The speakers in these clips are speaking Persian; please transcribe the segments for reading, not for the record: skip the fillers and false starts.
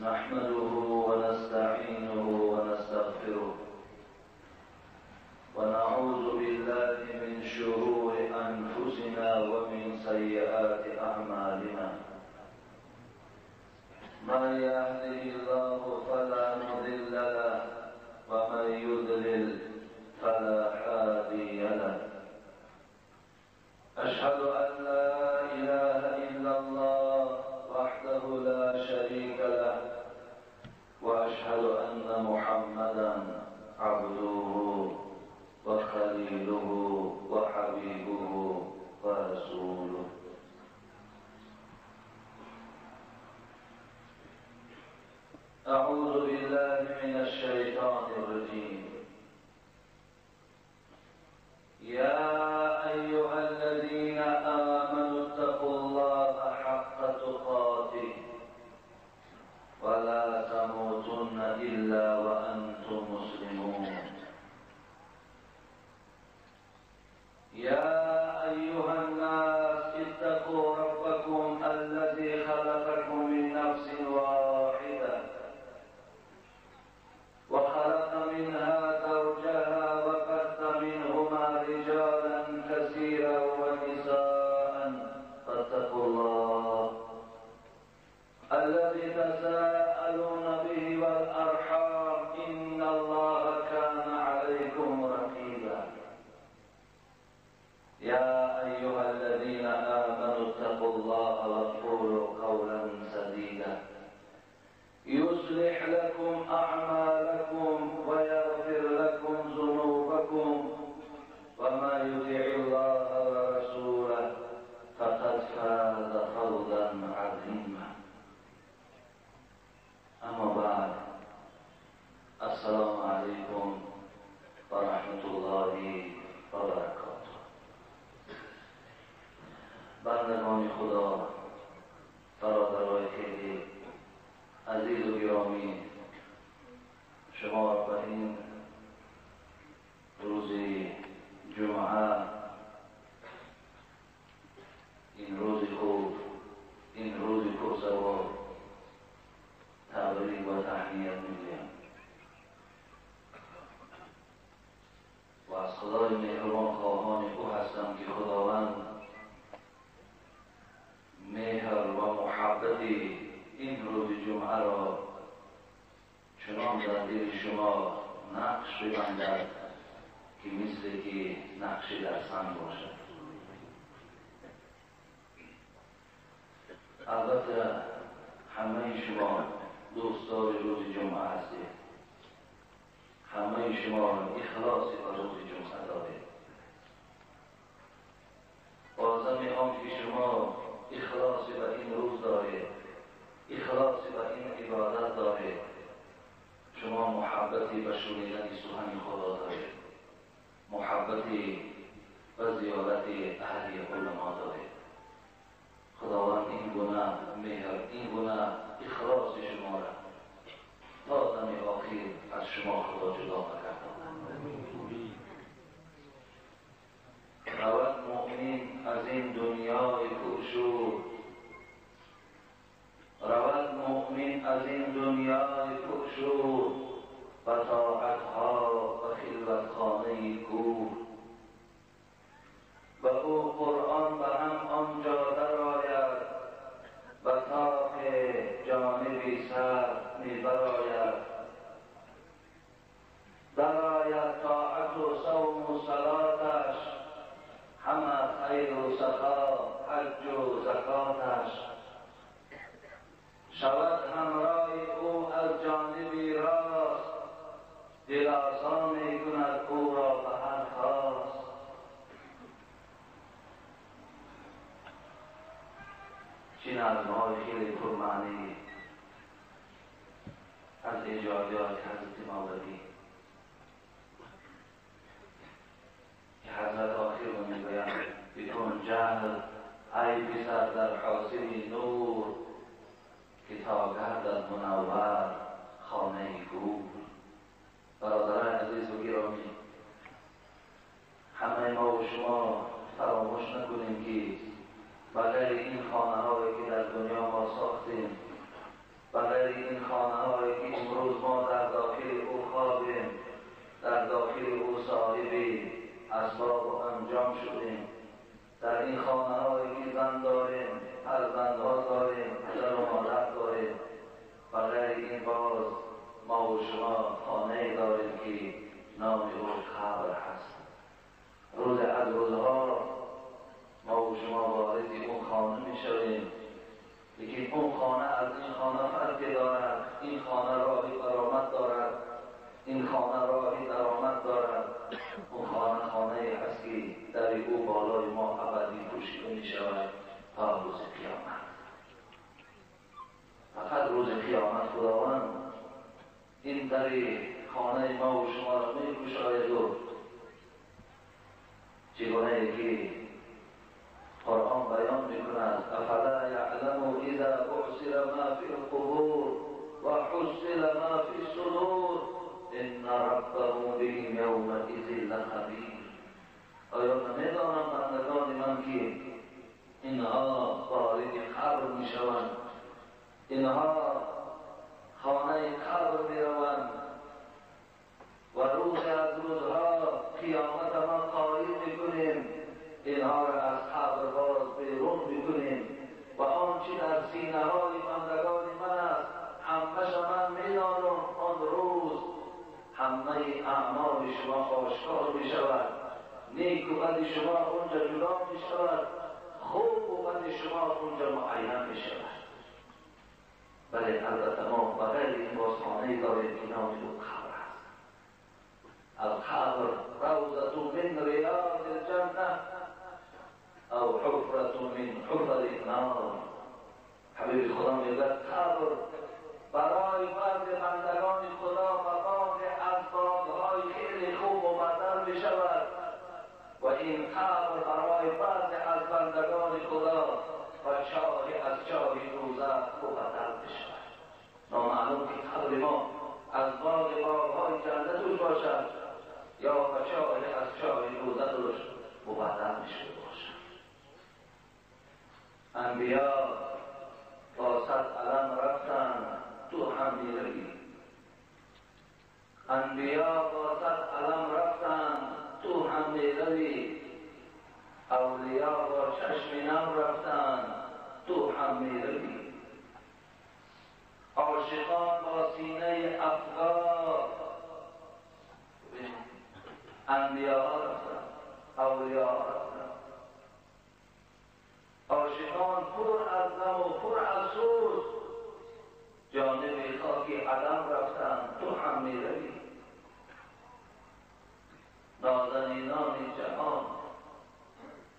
نحمده ونستعينه ونستغفره ونعوذ بالله من شرور أنفسنا ومن سيئات أعمالنا من يهده الله فلا مضل له ومن يضلل فلا هادي له أشهد أن لا إله إلا الله وحده لا شريك له وأشهد أن محمدا عبده وخليله وحبيبه ورسوله أعوذ بالله من الشيطان الرجيم يا أيها الذين آمنوا اتقوا الله حق تقاته ولا تموتن إلا وأنتم مسلمون يا أيها الناس اتقوا ربكم الذي خلقكم من نفس واحدة وخلق منها زوجها وبث منهما رجالا كثيرا ونساء فاتقوا الله الذي تساءلون به والأرحام إن الله كان عليكم رقيبا يا أيها الذين آمنوا اتقوا الله وقولوا قولا سديدا يصلح لكم أعمالكم ويغفر لكم ذنوبكم ومن يطع الله ورسوله فقد فاز فوزا عظيما أما بعد السلام عليكم ورحمة الله وبركاته. بندگان خدا، برادرای خیلی عزیز و گرامی، شما را به این روز جمعه، این روز خوب، این روز پرثواب تبریک و تهنیت می‌گویم و از خدای مهربان خواهان او هستم که خداوند مهر و محبت این روز جمعه را چنان در دل شما نقش ببندد که مثل که نقش در سنگ باشد. البته همه شما دوستدار روز جمعه هستید، همه شما اخلاصی به روز جمعه دارید. بازم میخوام که شما اخلاصی به این روز دارید، اخلاصی به این عبادت دارید، شما محبتی به شنیدن سخن خدا دارید، محبتی و زیارت اهل علما دارید. خداوند این گونه مهر، این گونه اخلاص شما را تا دم آخر از شما خدا جدا نکرده. رود مؤمن از این دنیای پرشور، رود مؤمن از این دنیای پرشور و طاعتها و خلوتخانه کور. و او قرآن به هم آنجا درآید و طاق جانبی سر می‌براید. درآید طاعت و صوم و صلاتش، همه خیر و سخا، حج و زکاتش. شود همراه او از جانبی راست، دل آسان می‌کند او را به هر خواست. چه نظم‌های خیلی پرمعنی از ایجادیات حضرت مولوی که حضرت آخر رو میگویند بکن جهل ای پسر در حاصل نور، که تا گردد منور خانه گور. برادران عزیز و گرامی، همه ما و شما فراموش نکنیم که بغیر این خانه هایی که در ما و شما خانه داریم که نام او قبر هست. روز از روزها ما و شما وارد اون خانه می شویم، لیکن اون خانه از این خانه فرقی دارد. این خانه راهی برآمد دارد، این خانه راهی درآمد دارد. اون خانه خانه هست که در او بالای ما ابدی پوشیده می شود تا روز قیامت. فقط روز قیامت خداوند این در خانه ما و شما را می گشاید و چگونه که قرآن بیان می کند افلا یعلم اذا بعثر ما فی القبور و حصل ما فی الصدور ان ربهم بهم یومئذ لخبیر. آیا نمیدانم بندگان من که اینها وارد قبر می شوند، اینها خانه قبر می روند و روز از روزها قیامت ما قائم می کنیم، اینها را از قبر باز بیرون می کنیم و آنچه در سینه های بندگان من است همه‌ش من می دانم. آن روز همه اعمال شما آشکار می شود، نیک و بد شما اونجا جدا می شود، خوب و بد شما اونجا معین می شود. بله البته ما بغیر این بازخانه داریم که نام او قبر است. القبر روضة من رياض الجنة او حفرة من حفر النار. حبیب خدا میگوید قبر برای بعض بندگان خدا و بعض از باغ‌های خیلی خوب و بدل می شود و این قبر برای بعض از بندگان خدا و چاهی از چاهی دوزخ و بدل می شود. نامعلوم که قبر ما از باغ‌های جنت توش باشد یا چاهی از چاهی دوزخ توش و بدل می شود باشد. انبیا با 100 علم رفتن، تو هم میروی. انبیا با 100 علم رفتن، تو هم میروی. اولیا با چشم نم رفتن، تو هم میروی. عاشقان با سینه افغان، انبیا رفتن، اولیا رفتن. عاشقان پر از غم و پر از سوز جانب خاک عدم رفتن، تو هم میروی. نازنینان جهان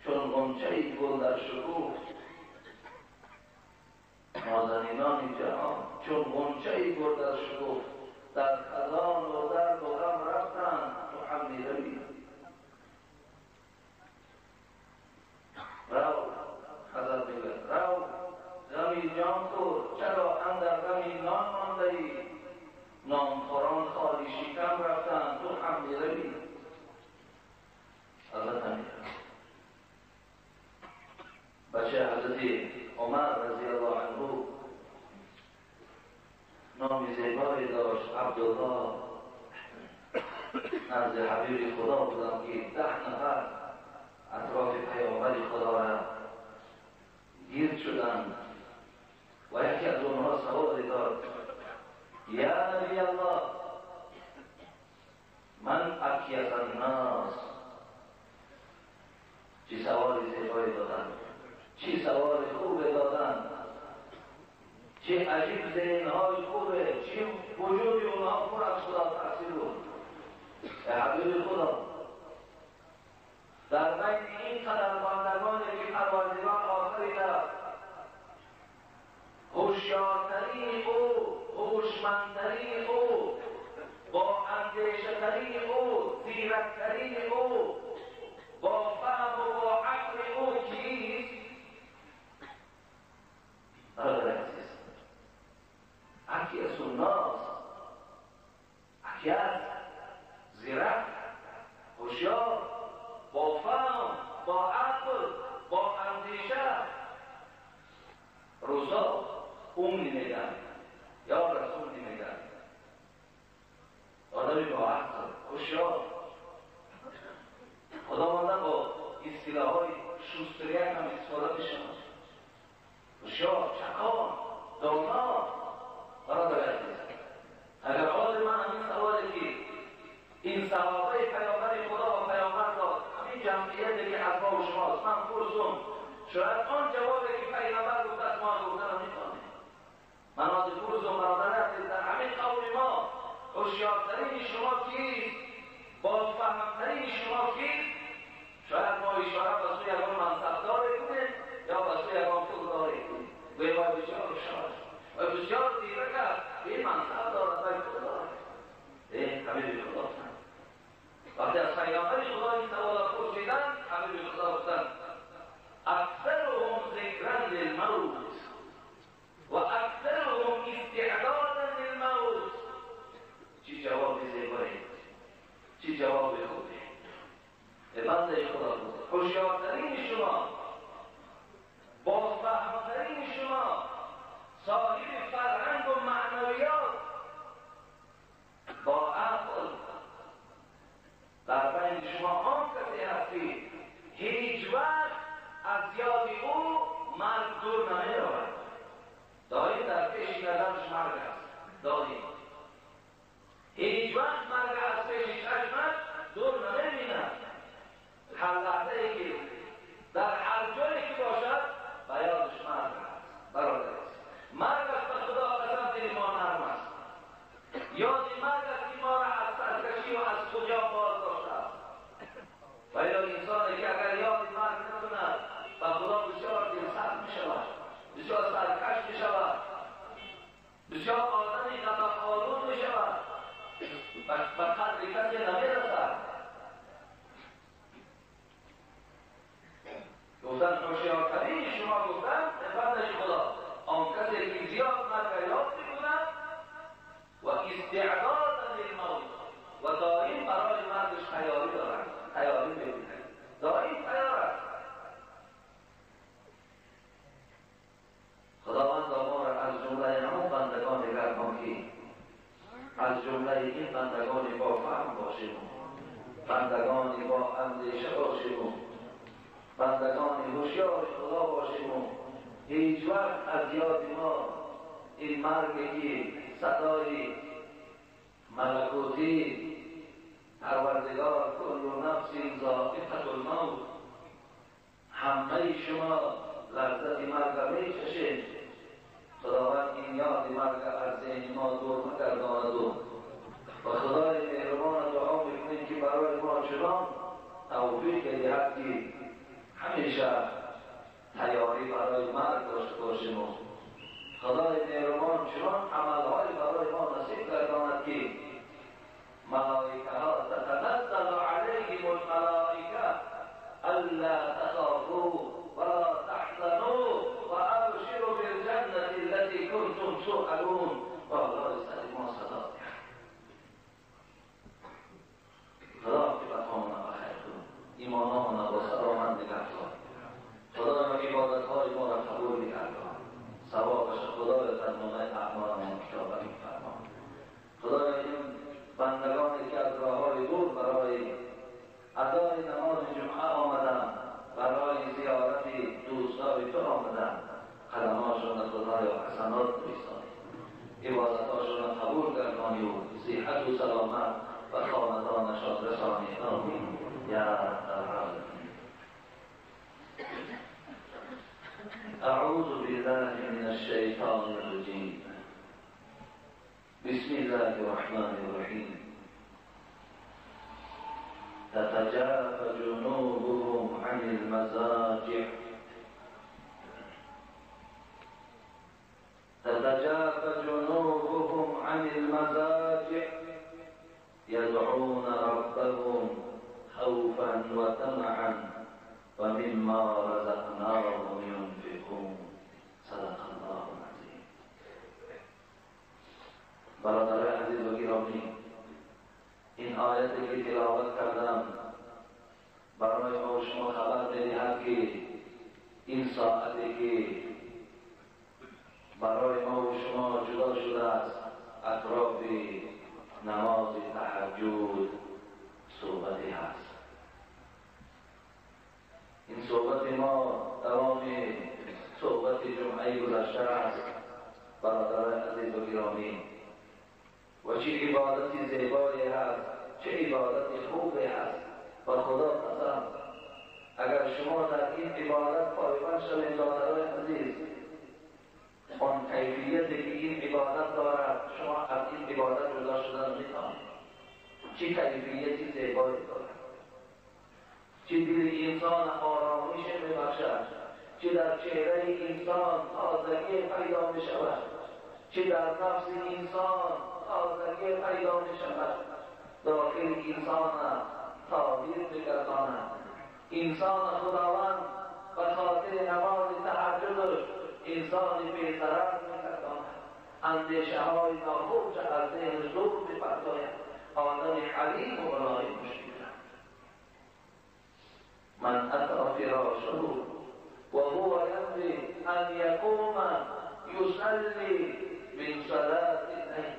چون غنچه گل در شکوفت، نازنینان جهان چون غنچه گل در شکوفت، در خزان و درد و غم رفتن، تو هم میروی. رو حضرت میگوید رو غمی جان خور، چرا اندر غمی نان مانده ای؟ نانخوران خالی شکم رفتن، تو هم میروی. البته میروی. بچه حضرت عمر رضی الله عنه نام زیبایی داشت، عبدالله. نزد حبیب خدا بودم که 10 نفر اطراف پیامبر خدا را گیر شدند و یکی از اونها سوال داد یا نبی الله من اکیس الناس. چی سوال زیبایی دادن، چی سوال خوب دادن، چی عجیب ذهنهای خوبه، چی وجود اونها پر از خدا تأثیر بود. حبیب خدا در بین این قدر بندگانی که پروردگار آفریده، هوشیارترین او، هوشمندترین او، با اندیشه‌ترین او، زیرکترین او، با فهم و با عقل او کیست؟ عزیز اکیس الناس، اکیس زیرک، هوشیار، با فهم، با عقل، با اندیشه. روزا اون نمیگن یا رسول نمیگن، آدمی با عقل، هوشیار. خداوند با اصطلاح‌های شوستریک هم استفاده می‌شود. هوشیار، چکان، دانا. برادر عزیز اگر جواب خوبه. به بنده خدا گفت هوشیارترین شما، بازفهمترین شما، صاحب فرهنگ و معنویات، با عقل در بین شما آن کسی هستی هیچ وقت از یاد او مرگ دور نمیرود. داریم در پیش نظرش مرگ است، داریم هیچ وقت مرگ از پیش چشمش دور نمیبیند. هر لحظه ای که در هر جایی که باشد بیادش مرگ است. برادر است مرگ است، به خدا قسم دل ما نرم است. یاد مرگ است که ما را از سرکشی و از کجا باز داشته است. و یا انسانی که اگر یاد مرگ نکند به خدا بسیار دلسرد می شود، بسیار سرکش می شود، بسیار آدمی غضب‌آلود می شود، به قدر کسی نمی رسد. گفتن هوشیارترین شما، گفتن بندش خدا آن کسی که زیاد مرگ یاد می‌کند و استعداد للموت و دائم برای مرگش تیاری دارد، تیاری می‌بیند، دائم تیار است. خداوند ما را از جمله همون بندگان گرامی، از جمله این بندگان با فهم باشیم، بندگان با اندیشه باشیم، بندگان هوشیار خدا باشیم و هیچ وقت از یاد ما این مرگی صدای ملکوتی پروردگار کل نفس ذائقة الموت، همه شما لذت مرگ میچشید، خداوند این یاد مرگ از ذهن ما دور مگرداند و خدای مهربان دعا میکنیم که برای ما چنان توفیق دهد که همیشه تیاری برای مرگ داشته باشیم و خدای مهربان چنان عملهای برای ما نصیب گرداند که ملائکه ها تتنزل علیهم الملائکه الا تخافوا ولا تحزنوا وابشروا بالجنة التي كنتم توعدون. والله سعی ما صدا خدا عاقبتمون را بخیر کن، ایمانمون را با سلامت نگه دار. خدایا عبادت‌های ما را قبول نگردان، ثوابش خدایا در نامه اعمالمون کتابت فرما. خدایا این بندگانی که از راه‌های دور برای ادای نماز جمعه آمدند، برای زیارت دوستان تو آمدند، قدم‌هاشون خدایا حسنات بریزانی، عبادت‌هاشون قبول گردانی و صحت و سلامت و خاندانشان رسانی. آمین یا رب العالمین. اعوذ بالله من الشیطان الرجیم. بسم الله الرحمن الرحیم. تتجافى جنوبهم عن المضاجع تتجافى جنوبهم عن المضاجع يدعون ربهم خوفا وطمعا ومما رزقناهم ينفقون. صدق الله العظیم. برادر عزیز و گرامی، این آیتی که تلاوت کردم برای ما شما خبر می‌دهد که این ساعتی که برای ما و شما جدا شده است اطراف نماز تهجد صحبتی هست. این صحبت ما دوام صحبت جمعه گذشته است برادر عزیز و گرامی. و چه عبادتی زیبایی هست، چه عبادتی خوبی هست. و خدا قسم اگر شما در این عبادت پایبند شوید برادرای عزیز، آن کیفیتی که این عبادت دارد شما از این عبادت جدا شدن نمی‌توانید. چه کیفیتی زیبایی دارد، چه دل انسان آرامش می‌بخشد، چه در چهره انسان تازگی پیدا می‌شود، چه در نفس انسان تازگی پیدا می‌شود، داخل انسان تغییر می‌گرداند. انسان خداوند به خاطر نماز تهجدش انسان بی‌ضرر می‌گرداند، اندیشه‌های ناخوش از ذهن دور می‌پرتاید، آدم حلیم و ملایم مشکلم. من اتى فراشه وهو ينوي ان يقوم يصلي من صلاة الليل.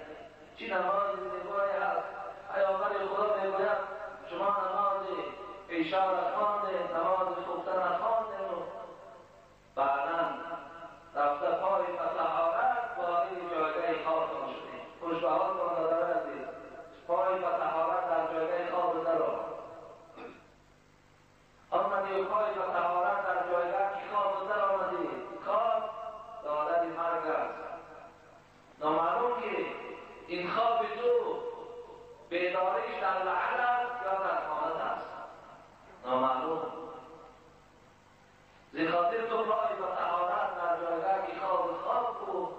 چی نماز زیبایی هست؟ پیامبر خدا میگوید شما نماز عشا را خواندید، نماز صبح را خواندید و بعدا رفته پای به طهارت وارد جایگاه خوابتان شدید. خوش به حالتان داده عزیز، پای به طهارت در جایگاه خواب درآمد. آمدی و پای به طهارت در جایگاه که خواب درآمدی، خواب دادن مرگ است. نامعلوم که این خواب تو بیداریش در لحظه است یا در خانه است، نامعلوم. زی خاطر تو پای به طهارت در جایگاه که خواب بود.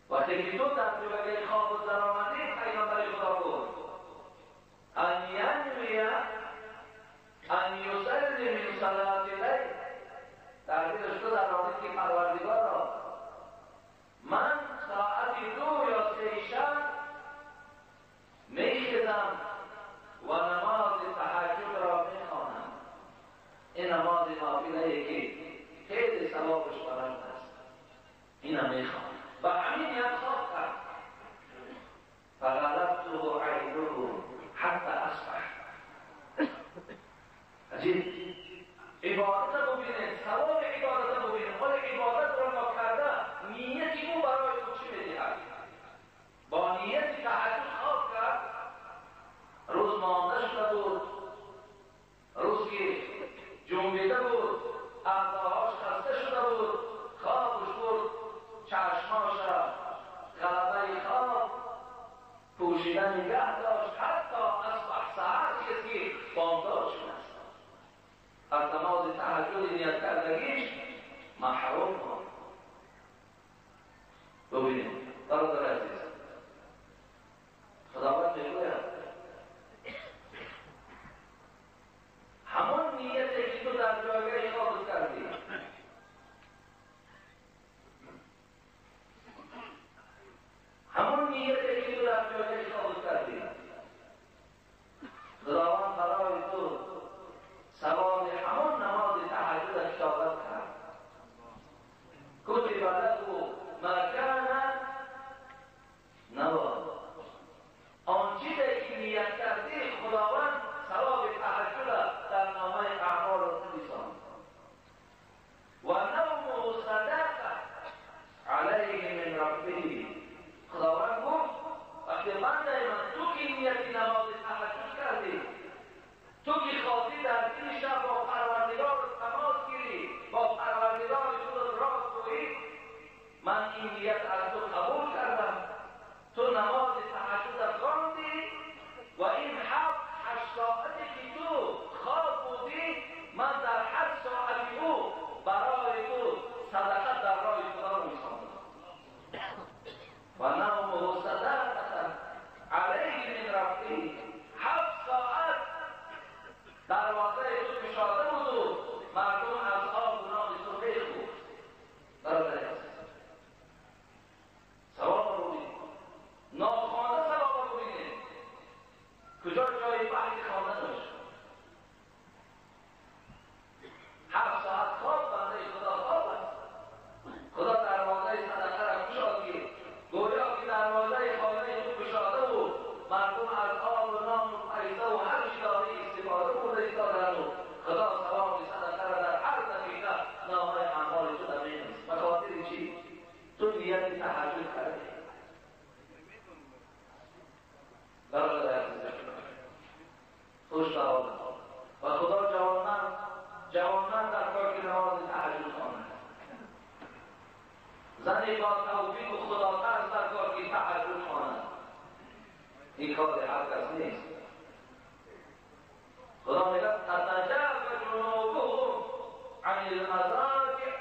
وقتی که تو در جایگاه خواب درآمدی، پیامبر خدا بود ان ینوی ان یصلی من صلاة اللیل. تعبیرش تو در آنی که پروردگار را من ساعت 2 یا 3 شب میخیزم و نماز تهجد را میخوانم. این نماز نافله که خیلی ثوابش بلند است، اینم میخوانم. و همین یک خواب کرد. فغلبته عینه حتی اصبح. عجیب. عبادت رو ببینید، ثواب عبادت رو ببینید. ولی عبادت رو ما کرده، نیتی او برای تو چی میدهد؟ با نیت تهجد خواب کرد، روز مانده شده بود، روز که جنبیده بود، اعضاهاش خسته شده بود، خوابش بود، چشماش غلبه خواب پوشیده نگه داشت، حتی اصبح ساعتی که بامداد شده است. از نماز تهجد نیت کردگیش محروم بود. ببینید برادر عزیز، خداوند میگوید همون نیتی که تو در جایگاه خواب کردی، همون نیتی که تو در جایگاه خواب کردی، خداوند برای تو ثواب همون نماز تهجد کتابت کرد. کتب له ما کان نوا. آن چیزی که نیت کردی خداوند ثواب تهجد در نامه اعمال را نویساند. و نومه صدقه علیه من ربه. خداوند گفت وقتی بنده من تو که نیت نماز تهجد کردی، تو که خواستی در این شب با پروردگار تماس گیری، با پروردگار خودت راست گویی، من این نیت از تو قبول کردم. تو نماز تهجد خواندی و این 7-8 ساعتی که تو خواب بودی، من در 8 ساعت او برای تو صدقه در راه خدا می‌خواندم. و نومه صدقه علیه من ربه. 7 ساعت در واقع تو کشاده بود و مردم از آب و نان تو بخورد. برادر ثواب رو ببینید، ناخوانده ثواب رو ببینید. کجا جای بحث خوانده داشت؟ 7 ساعت خواب بنده خدا خواب است. خدا دروازه صدقه را گشادی، گویا که دروازه خانه تو گشاده بود، مردم از آب و نان و پیزه و هر چی داری استفاده بوده ایستادند و خدا ثواب صدقه را در هر دقیقه نامه اعمال تو در می‌نویسد. به خاطر چی؟ تو نیت تهجد کردی. برادر عزیز خوش به حال و خدا جوانمرد در کار که نماز تهجد خواند. زنی با توفیق و خدا ترس در کار که تهجد خواند. این کار هر کس نیست. خدا میگه تتجافى جنوبهم عن المضاجع.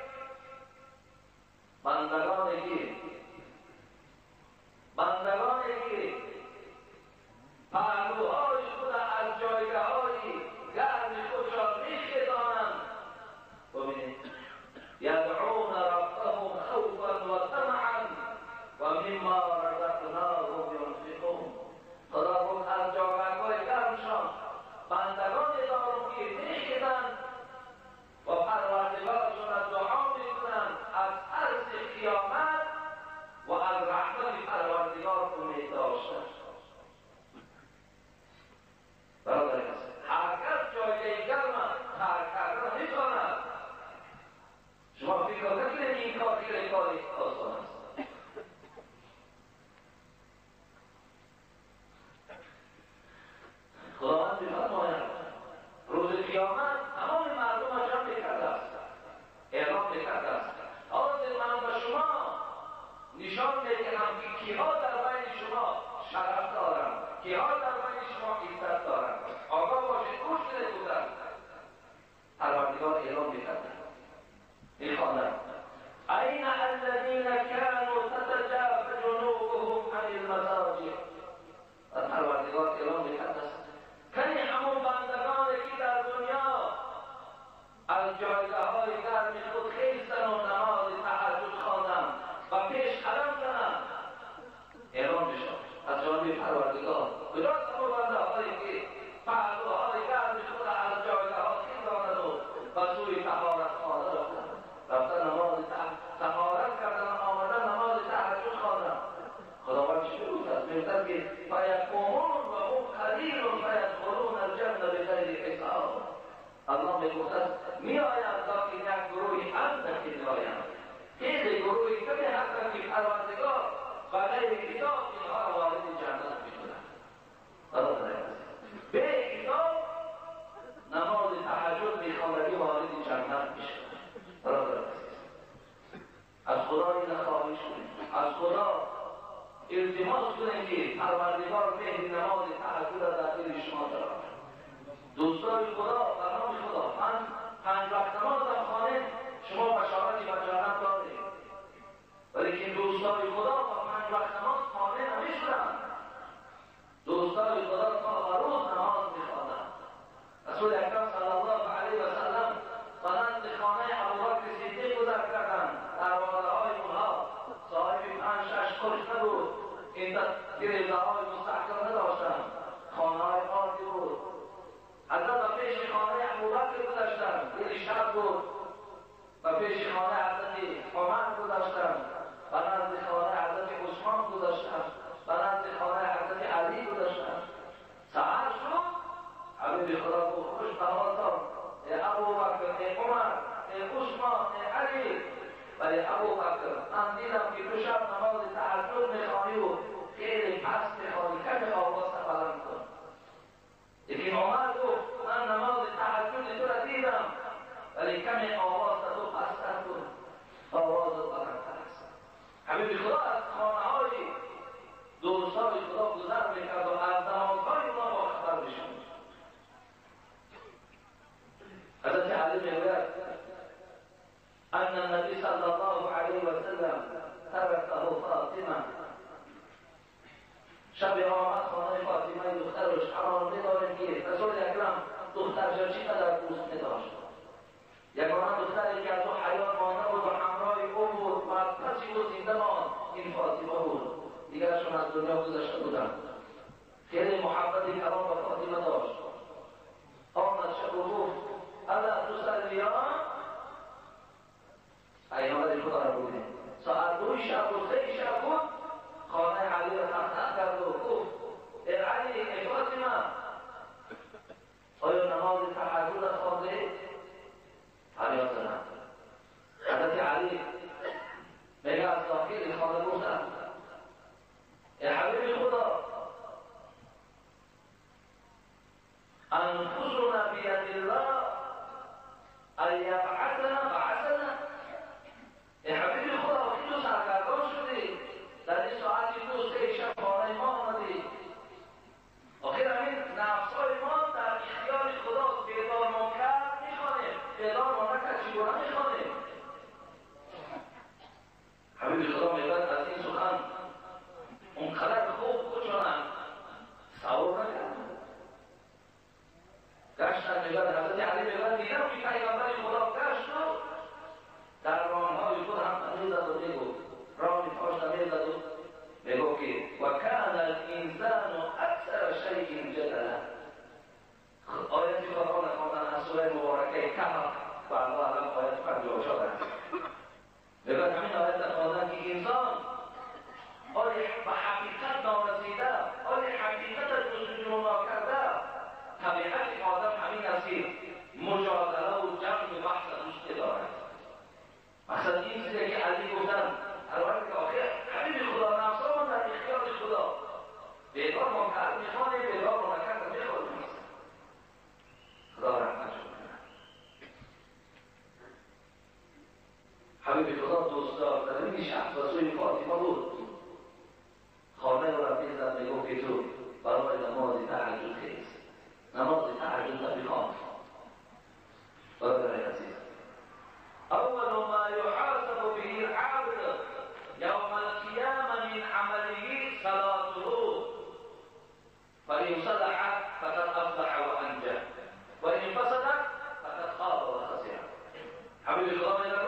بندگانی که پهلوهای خود از جایگاه‌های گرم خود را می‌خیزانند. ببینید یدعون ربهم خوفا و طمعا و مما رزقناهم جایگاه گرم خود خیستن و نماز تهجد خواندن و پیش قدم زنن. حیران میشم از جانب پروردگار کجاست اما بنده‌هایی که پهلوهای گرم خود از جایگاه خیزاند و سوی طهارتخانه رفتن نماز طهارت کردن آمدن نماز تهجد خواندن. خداوند چی میگوید؟ میگوید که فیقومون و هم قلیل فیدخلون الجنه بغیر حساب. الله میگوید میآیند لکن یک گروهی اندکی میآیند، خیلی گروهی کمی هستند که پروردگار بغیر حساب اینها را وارد جنت میکنند. به حساب نماز تهجد میخواندگی وارد جنت میشه. از خدا این خواهش کنیم، از خدا التماس کنیم که پروردگار مهر نماز تهجد را در دل شما دارد. دوستان خدا، برنامه خدا، من 5 وقت نماز در خانه شما بشارتی و جنت دارید، ولیکن دوستان خدا با 5 وقت نماز خانه نمیشونند. دوستان خدا تا روز نماز میخوانند. رسول اکرم صلی الله علیه و سلم بلند خانه ابوبکر صدیق گذر کردند. دروازه‌های اونها صاحب 5-6 کلش نبود، این گریزه‌های مستحکم نداشتند، خانه‌های آردی بود. حضرت پیش خانه ابوبکر گذشتند، دل شب بود، و پیش خانه حضرت عمر گذشتند، و نزد خانه حضرت عثمان گذشتند، و نزد خانه حضرت علی گذشتند. سحر شد، حبیب خدا گفت خوش به حالتان ای ابوبکر، ای عمر، ای عثمان، ای علی. ولی ابوبکر من دیدم که تو شب نماز تهجد میخوانی و خیلی پست میخوانی، کمی آواز بلند کن. لیکن عمر گفت من نماز تهجد تو را دیدم ولی کمی آواز تو پستر کن، آواز بلندتر است. حبیب خدا از خانه‌های دوستان خدا گذر میکرد و از نمازهای اونا با خبر میشد. حضرت علی میگوید ان النبی صلی الله علیه و سلم ترکه فاطمه. شب آمد خانه فاطمه دخترش. اما می‌دانیم که رسول اکرم دخترش چقدر دوست می‌داشت. یگانه دختری که از او حیات مانده بود و همراه او بود و از پسی او زنده ماند این فاطمه بود. دیگرشون از دنیا گذشته بودند. خیلی محبتی کلام به فاطمه داشت. آمد شب و گفت الا تصلیان. پیامبر خدا را بودیم ساعت 2 شب و 3 شب بود، خانه علی را تحت کرد و گفت ای علی، ای فاطمه، آیا نماز تهجد را خوانده؟ فریاد زدند. حضرت علی میگه از داخل خانه گفتم ای حبیب خدا، انفسنا بید الله ان یبعثنا بعثنا. ای حبیب خدا، وقتی تو سرگردان شدی در این ساعتی 2-3 شب خانه ما آمدی، آخر همین نفسهای ما در اختیار خدا بیدار ما کرد میخوانیم، بیدار ما نکرد چگونه میخوانیم. حبیب خدا میگوید از این سخن اونقدر خوب خودشانند سوار نکردند. گشتن میگوید حضرت علی میگوید دیدم که پیغمبر خدا گشت و در رانهای خود هم میزد و میگفت رانی پاشت میزد و میگفت که و کان الانسان اکثر شیء جدلا. آیتی قرآن خواندن از سوره مبارکه کهف و الله علم آیت 54 است. میگوید همین آیت خواندن که انسان آیا به حقیقت نارسیده، آیا حقیقت جستجو ناکرده، طبیعت آدم همین است که مجادله و جنگ و بحث دوست دارد. مثلا این چیزی که علی گفتن البته که آخر حبیب خدا نفسا در اختیار خدا بیدار ما کرد میخوانه، بیدار ما نکرد میخوانه. خدا رحمت شد. حبیب خدا دوست دار در این شخص و سوی فاطمه بود. خانه را میزد میگفت که تو برای نماز تهجد خیز، نماز تهجد را بخوان. برادران عزیز، اول ما يحاسب به العبد يوم القيامة من عمله صلاته فإن صلحت فقد أفلح وأنجح وإن فسدت فقد خاب وخسر. حبیب خدا میگه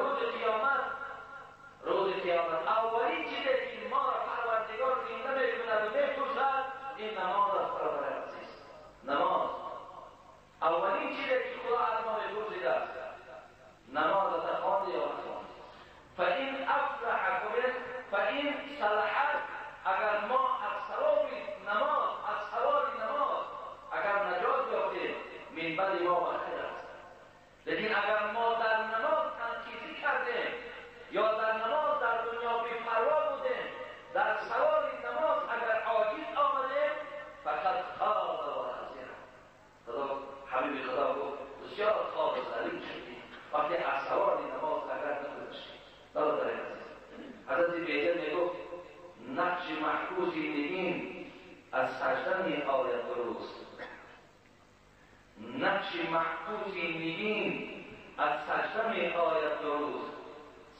روز قیامت اولین چیزی که ما را پروردگار زنده میکند و میپرسد این نماز است. برادر عزیز، نماز اولین چیزی که خدا از ما میپرسیده است، نماز خواندی یا نخواندی. فاین افلح فاین صلحت، اگر ما از ثواب نماز، از ثواب نماز اگر نجات یافتیم من بعد ما بخیر است. لیکن اگر ما در نماز تنقیصی کردیم یا در نماز در دنیا بی‌پروا بودیم، در ثواب نماز اگر عاجز آمدیم فقط خاب و خسر. خدا حبیب خدا گفت بسیار خواب و ذلیل شدیم وقتی از ثواب نماز اگر نگذشتیم. برادر عزیز، حضرت بیجر میگفت نقش محفوظی نگین از سجده می آید درست، نقش محفوظی نگین از سجده می آید درست،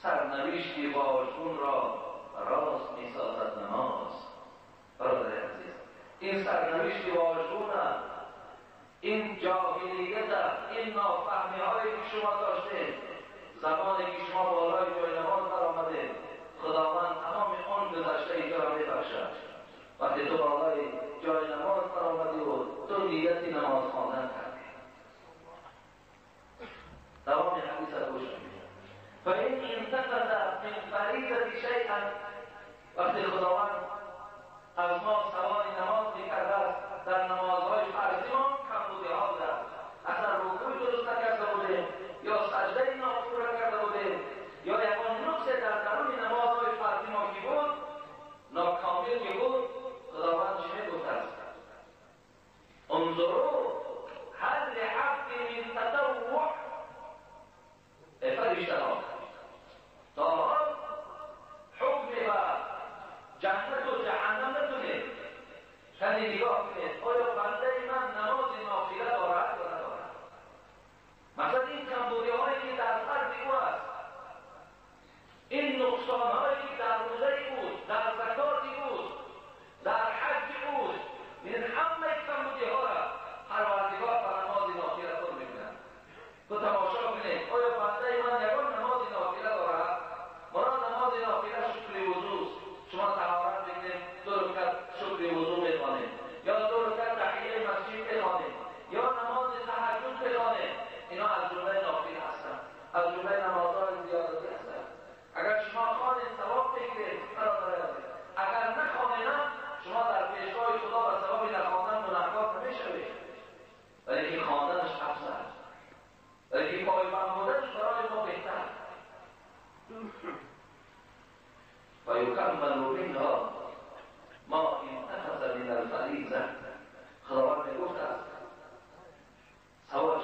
سرنوشتی واژگون را راست می سازد نماز. برادر عزیز، این سرنوشتی واژگون، این جاهلیت، این نافهمی هایی که شما داشتید زمانی که شما بالای جای نماز برآمدید، خداوند تمام آن گذشته اینجا را میبخشد. وقتی تو بالای جای نماز برآمدی و تو نیتی نماز خواندن کردی. تمام حدیث را گوش کنید. فإن انتقص من فریضة شیئا، وقتی خداوند از ما سوال نماز میکرده است، در نمازهای فرضی ما کمبودی ها بوده است، اصلا رکوع درست نکرده بودیم یا سجده ناپور کرده بودیم یا یکان نقص در درون نمازهای فرضی ما کی بود، ناکامل کی بود، خداوند چی میگفت است؟ انظروا هل لعبد من تطوع فرشته‌ها تا حال حکم و جنت و جهنم نتونید کمی نگاه کنید آیا بنده من نماز نافله دارد یا ندارد. مثلا این کمبودی هایی که در فرض او است، این نقصان هایی که در روزه بود، در زکات بود، در حج بود، این همه کمبودی ها را پروردگار بر نماز نافله خود میکنند. تو تماشا کنید آیا بنده من یگان نماز نافله دارد؟ مراد نماز نافله شکر وضو، شما طهارت بگیرید دو رکعت شکر وضو میخوانید یا دو رکعت تحیه مسجد بخوانید یا نماز تهجد بخوانید، اینا از جمله نافله هستند، از جمله نمازهای زیادتی هستند. اگر شما خوانید ثواب بگیرید، اگر نخوانید شما در پیشگاه خدا و ثواب نخواندن گناهکار نمیشوید، ولی که خواندنش افضل، ولی که پایبند بودنش برای ما بهتر. و یکمل منها ما انتخذ من الفریضه. خداوند میگفت است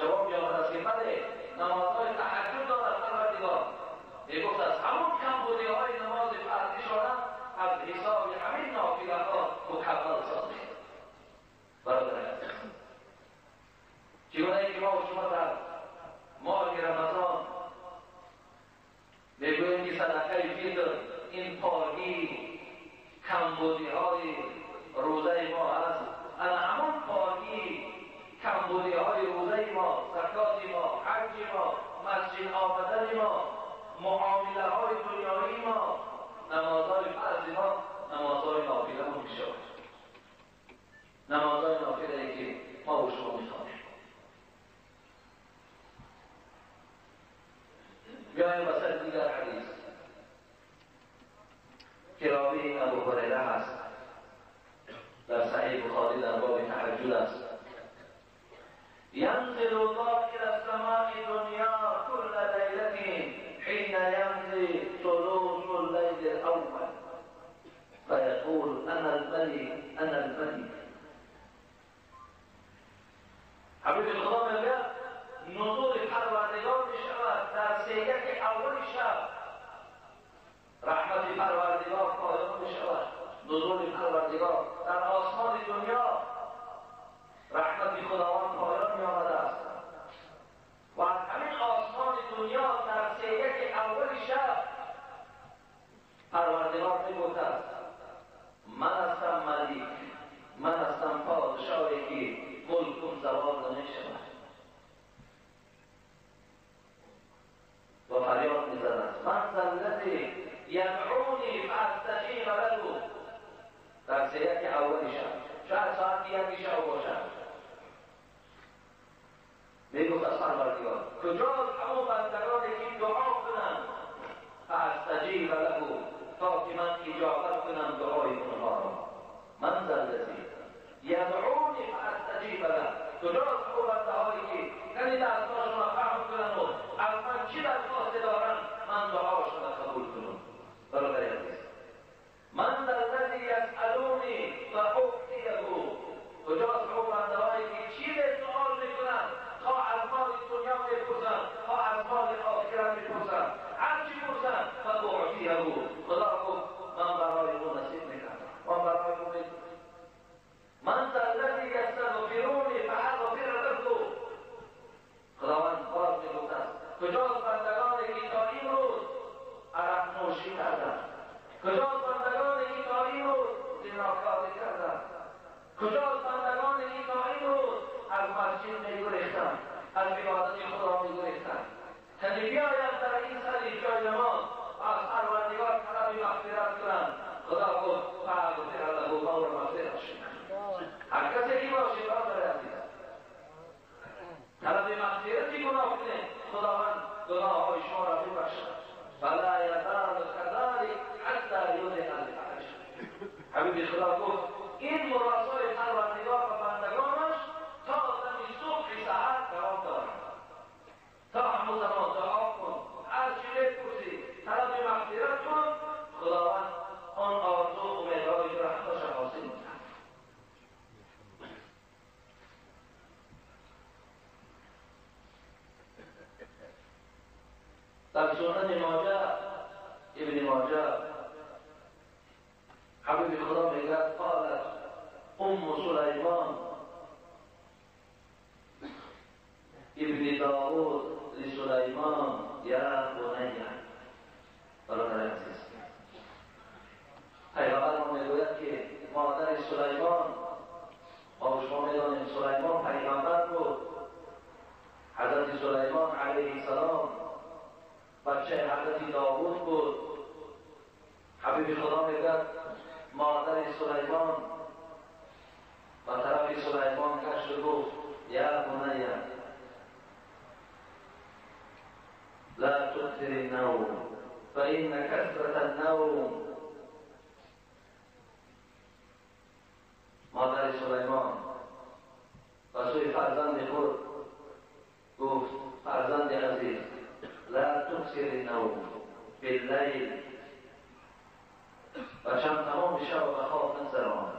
جواب میآمد است که بله نمازهای تهجد دارد پروردگار، میگفت است همون کمبودی های نماز فرضی شدن از حساب همین نافله ها مکمل سازید. برادر عزیز، چگونه اینکه ما و شما در ماه رمضان میگوییم که صدقه فطر این پاکی کمبودی های روزه ما هست، انا همون پاکی کمبودی های روزه ما، زکات ما، حج ما، مسجد آمدن ما، معامله های دنیایی ما، نمازهای فرض ما، نمازهای نافله ما میشود. نمازهای نافله که ما و شما میخوانیم. بیایم وسط دیگر حدیث که راوی ابو هریره هست، در صحیح بخاری در باب تهجد است. ينزل الله إلى السماء الدنيا كل ليلة حين يمضي ثلث الليل الأول فيقول أنا الملك أنا الملك. حبیب خدا میگه نزول پروردگار میشود در سیگک اول شب، رحمت پروردگار پایان میشود، نزول پروردگار در آسمان دنیا رحمت خداوند پایان می آمده است و از همین آسمان دنیا در سیگک اول شب پروردگار می گفته است من هستم ملک، من هستم پادشاهی که ملکم زوال نمی شود. یدعونی فاستجیب له. در سیاق اولی شاید ساعت یکی شب باشد، میگفت از پروردگار کجاست همون بندگانی که دعا کنند فاستجیب له، تا که من اجابت کنم دعای اونها را. من ذا الذی یدعونی فاستجیب له. کجاست همون بندهایی که یعنی دستاشون را فهم کنند و از من چی درخواست دارن من دعاشون را قبول کنم. برادر عزیز، من ذا الذی یسألونی فاعطیه. کجاست همون بندهایی که چی به سؤال میکنند، تا از مال دنیا میپرسن، تا از مال آخرت میپرسن، هر چی پرسن فاعطیه. خدا گفت من برای او نصیب میکنم، من برای او میکنم. من ذا الذی یستغفرونی فاغفر له. خداوند باز میگفت است کجاست بندگانی که تا این روز عرق نوشی کردند، کجاست بندگانی که تا این روز زناکاری کردند، کجاست بندگانی که تا این روز از مسجد میگریختند، از عبادت خدا میگریختند. یعنی بیایند در این سری جای نماز از پروردگار طلب مغفرت کنند. خدا گفت فاغفر له، ما را مغفرت شد. هر کسی که باشه برادر عزیز طلب مغفرتی گناه کنه، خداوند گناههای شما را ببخشد. فلا یزال کذلک حتی یدخل الفحش. حبیب خدا گفت این مراسای پروردگار و بندگانش تا زمین صبح سحر دوام دارد. تا همون زمان دعا کن، هر چی بپرسی طلب مغفرت کن، خداوند آن آرزو و امیدهای رحمتش را حاصل می‌کند. در سنن ابن ماجه حبیب خدا میگه قالت ام سلیمان ابن داود لسلیمان یا بنیه. برادر عزیز، پیغمبر میگوید که مادر سلیمان، ما شما میدانیم سلیمان پیغمبر بود. حضرت سلیمان علیه السلام بچه حضرت داوود بود. حبیب خدا میگوید مادر سلیمان و طرف سلیمان گشت و گفت یا بنیه لا تكثر النوم فإن كثرة النوم. مادر سلیمان و سوی فرزند خود گفت فرزند عزیز لا تكثر النوم باللیل، و چند تمام شب و خواب نگذران.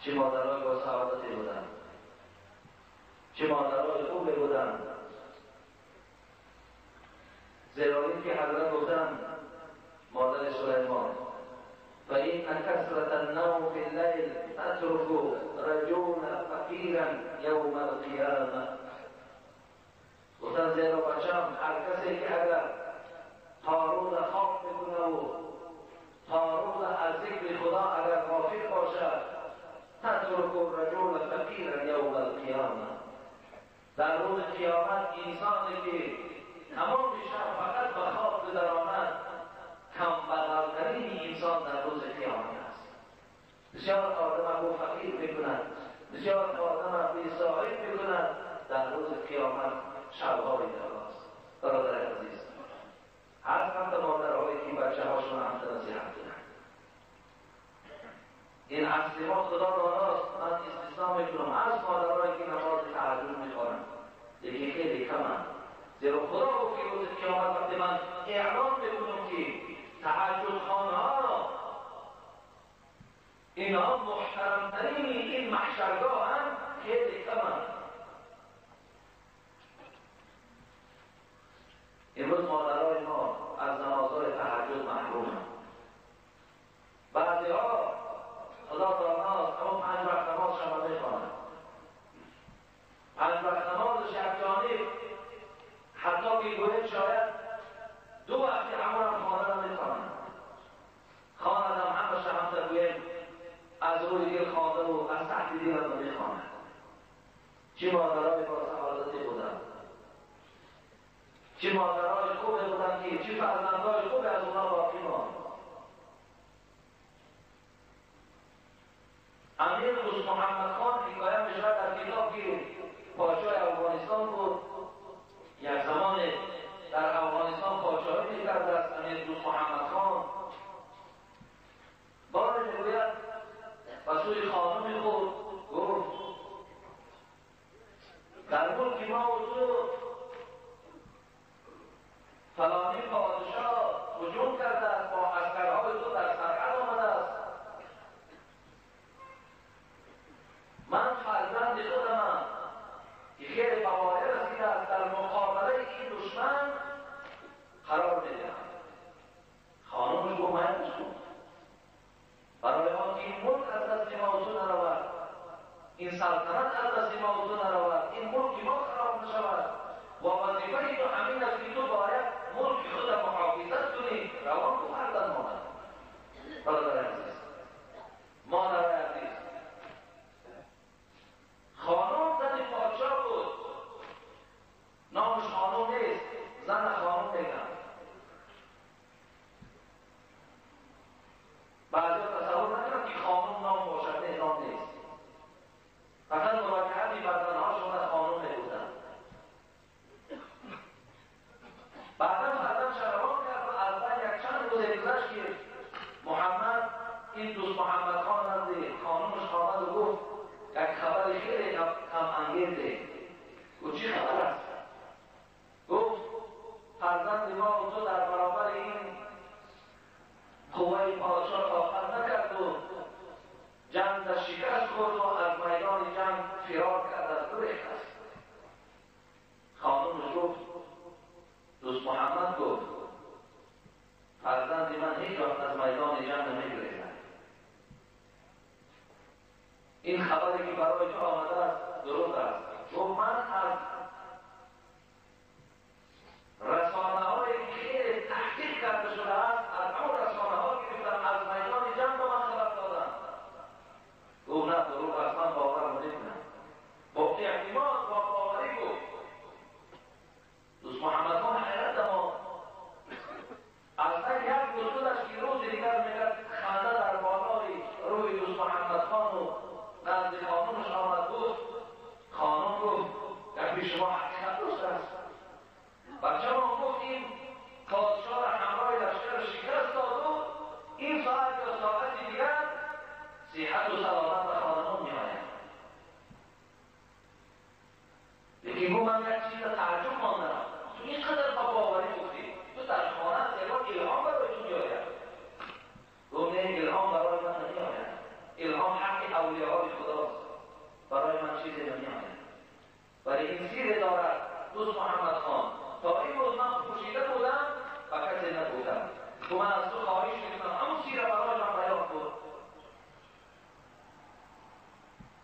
چه مادرهای با سعادتی بودند، چه مادرهای خوبی بودند. زیرا این که حضرت گفتند مادر سلیمان فإن كثرة النوم في الليل تترك رجلا فقيرا يوم القيامة. گفتند زیرا بچم هر کسی که اگر تا روز خواب بکنه و تا روز از ذکر خدا اگر غافل باشد تترک رجلا فقیرا یوم القیامه. در روز قیامت انسانی که تمام شب فقط به خواب گذراند کمبغل‌ترین انسان در روز قیامت است. بسیار آدم رو فقیر میکند، بسیار آدم رو بی‌صاحب میکند. در روز قیامت شب‌های دراز. برادر عزیز، هر وقت مادرهایی که بچه هاشون همت نصیحت کنند، این اصلی ما خدا داراست. من استثناء میکنم از مادرهایی که نماز تهجد میخوانند، یکی خیلی کمند. زیرا خدا گفت که روز قیامت وقتی من اعلام میکنم که تهجد خانه ها را اینها محترمترین این محشرگاه هم خیلی کمند. امروز مادرهای ما از نمازهای تهجد محرومند. بعضی ها خدا داناست اما 5 وقت نماز شما میخوانند، 5 وقت نماز شبجانب، حتی که گوید شاید 2 وقتی همون هم خانه را میخوانند. خانه هم همه شما گوید از روی دل خانه و از تحت دل را میخوانند. چه مادرهای با سعادتی بودند، چه مادرهای خوبی بودن که چه فرزندهای خوبی از اونا باقی ماند. امیر دوست محمد خان حکایه میشود در کتاب که پادشاه افغانستان بود، یک زمان در افغانستان پادشاهی میکرده است امیر دوست محمد خان. بار میگوید و سوی خانمی خود گفت در ملک ما و تو فلانی پادشاه هجوم کرده است، با عسکرهای تو در سرحد آمده است. من فرزند خودمم که خیلی بواره رسیده است، در مقابله این دشمن قرار میدهم. خانمش گفت من بشکن برای آن که این ملک از دست ما و تو نرود، این سلطنت از دست ما و تو نرود، این ملک ما خراب نشود و وظیفه تو همین است که تو باید ملک خود محافظت کنی. روان تو فرزند ماند. برادر عزیز، مادر عزیز، خانم زن پادشاه بود. نامش خانم نیست، زن خانم میگن. بعضی تصور نکنم که خانم نام باشد، نه نام نیست. فقط مراجعتی بر زنهاشون از خانم میبودن. بعدا فرزند شروان کرد و از بین یک چند روز گذشت که محمد این دوست محمد خان نزد خانمش آمد و گفت یک خبر خیلی غم انگیزه. گفت چی خبر است؟ گفت فرزند ما و تو در برابر این قوه پادشاه طاقت نکرد و جنگ در شکست خورد و از میدان جنگ فرار کرد، از گریخت است. خانمش گفت، دوست محمد گفت فرزند من هیچ وقت از میدان جنگ نمیگریزد. این خبری که برای تو آمده است درست است. گفت من از رسانه هایی که خیلی تحقیق کرده شده است، از اون رسانه ها که گفتن از میدان جنگ به من خبر دادن. گفت نه دروغ است، من باور نمیکنم. با اعتماد با باوری گفت. دوست محمد خان حیرت ما اصلا یک وجودش که روز دیگر میگرد خنده در بالای روی دوست محمد خان و نزد خانمش آمد. گفت خانم گفت یک به شما حقیقت دوست است. بچه ما گفت این پادشاه را همراه لشکر شکست داد و این ساعت یا ساعت دیگر صحت و سلامت به خانمان میآید. لیکن گفت من یک چیز تعجب ماندم، تو اینقدر با باوری گفتی تو در خانه زیبا الهام برای تو میآید. گفت نه، الهام برای من نمیآید. الهام حق اولیاء خداست، برای من چیزی نمیآید. ولی این سیر دارد دوست محمد خان. تا این روز من پوشیده بودم و کسی نگفتم. تو من از تو خواهش میکنم همون سیر برای من بیان کن.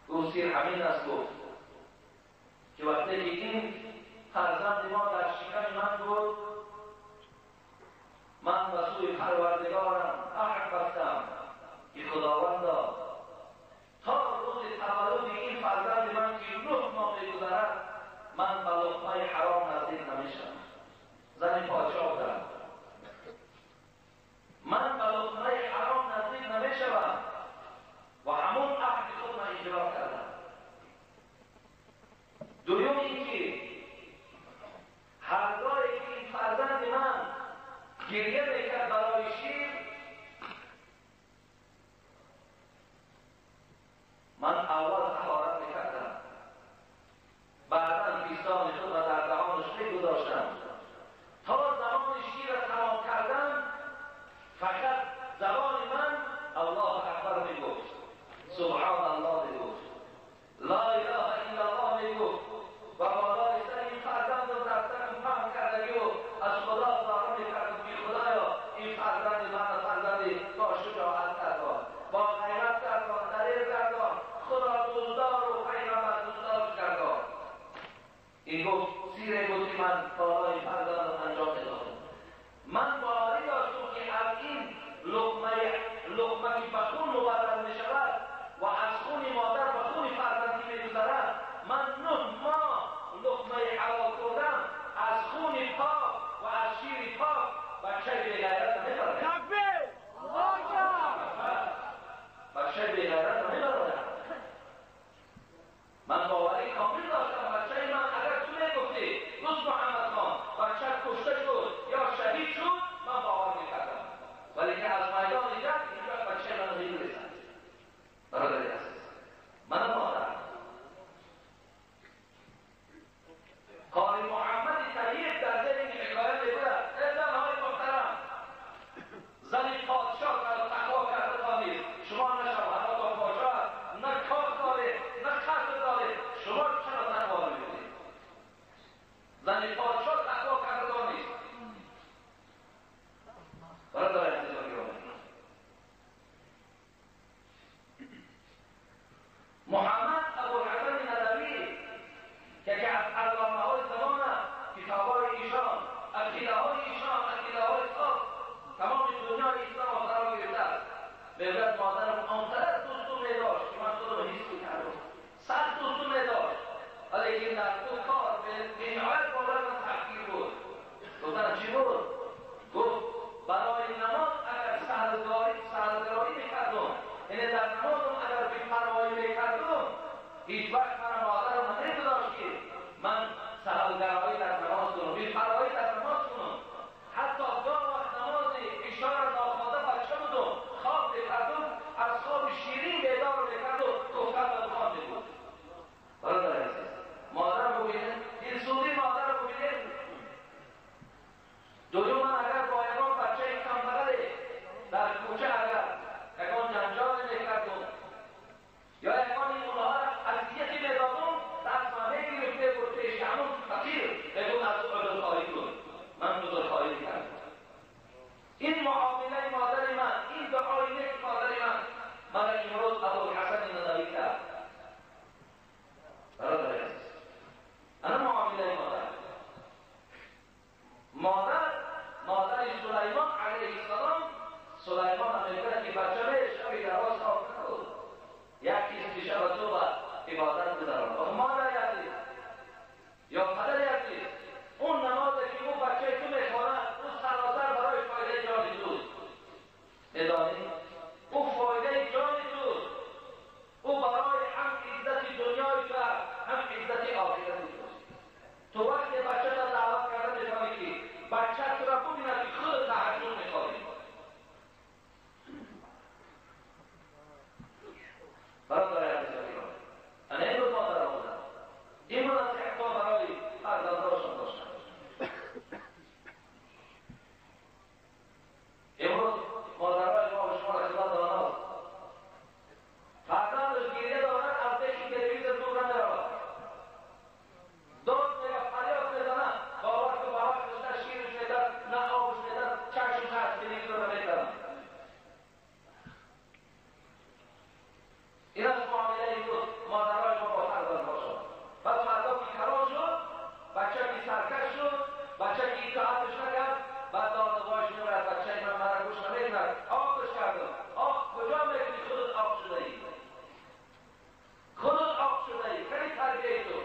او سیر همین است. گفت که وقتی که این فرزند ما در شکم من بود، من به سوی پروردگارم عهد بستم که خداوندا تا روز تولد این فرزند من که 9 ماه می‌گذرد من به لقمه حرام نزدیک نمیشم. زن پادشاه بودم، من به لقمه حرام نزدیک نمیشم و همون عهد خود من اجرا کردم. دوم اینکه هرگاهی که این فرزند من گریه میکرد برای شیر، من اول طهارت میکردم، بعدا پیستان خود را در دهانش میگذاشتم. تا زمان شیر را تمام کردم فقط زبان من الله اکبر میگفت، سبحان الله میگفت، لا اله الا الله میگفت و بالای سر این فرزند رو در سرم پهن کردگی و از خدا زاره میکردم که خدایا عقیده های ایشان، عقیده های خاص تمام دنیا اسلام را فرا گرفته است. بگوید مادرم آنقدر دوستو می‌داشت که من خود را حس می‌کردم، سخت دوستو می‌داشت، ولی در تو کار به نهایت بالای من تحقیر بود. گفتم چی بود؟ گفت برای نماز اگر سهلگرایی می‌کردم، یعنی در نمازم اگر بی‌پروایی می‌کردم، هیچ وقت من مادرم نمی‌گذاشت که من سهلگرایی در نماز کنم، بی‌پروایی در نماز کنم. حتی گاه وقت نماز عشا را ناخواسته بچه بودم، خواب می‌کردم، از خواب شیرین بیدار می‌کردم، گفتم به دکان می‌بود. برادر عزیز، مادرم ببینید، دلسوزی مادرم ببینید. دوم من اگر با یکان بچه کم بغلی در کوچه اگر یکان جنجال می‌کردم یا یکان این اونها را اذیتی می‌دادم، دست من می‌گرفت می‌برد پیش همون فقیر بگو از عذرخواهی کن. من عذرخواهی می‌کردم. این معامله مادر من، این دعای نیک مادر من امروز ابوالحسن ندوی کرد. برادر عزیز، انا معامله مادر سلیمان علیه السلام. سلیمان هم میگه که بچه شبی درواز خواب نکن، یکی شب تو با عبادت بذارم. آخه مادر یادی یا پدر یادی اون نمازی که اون بچه تو میخواند اون سراسر برای فایده جان دوست ادانی، او فایده جان دوست، او برای هم عزت دنیای تو هم عزت آخرت دوست. تو وقتی بچه تا دعوت کرده میکنی که بچه تو را ببیند که خود تحجد میخوایی. برادر عزیز انا این بود مادر آمدن، این بود از که برای فرزندانشان داشتن. امروز مادرهای ما به شما خدمت داناست، فرزندش گریه دارد از پیش تلویزیون دور نمیرود، داد میگه فریاد میزند، با وقتش شیرش میدن، نه آبش میدن، چشمش هست تلویزیون رو میدن. این از معامله امروز مادرهای ما با فرزند باشد. پس فردا که خراب شد، بچه که سرکش شد، بچه که اطاعتش نکرد، بعد دادگاهش میبرد بچه من مرا گوش نمیکند، آبش کردم. آب کجا میکنی خودت آب شده ای؟ خودت آب شده ای، خیلی تربیه تو.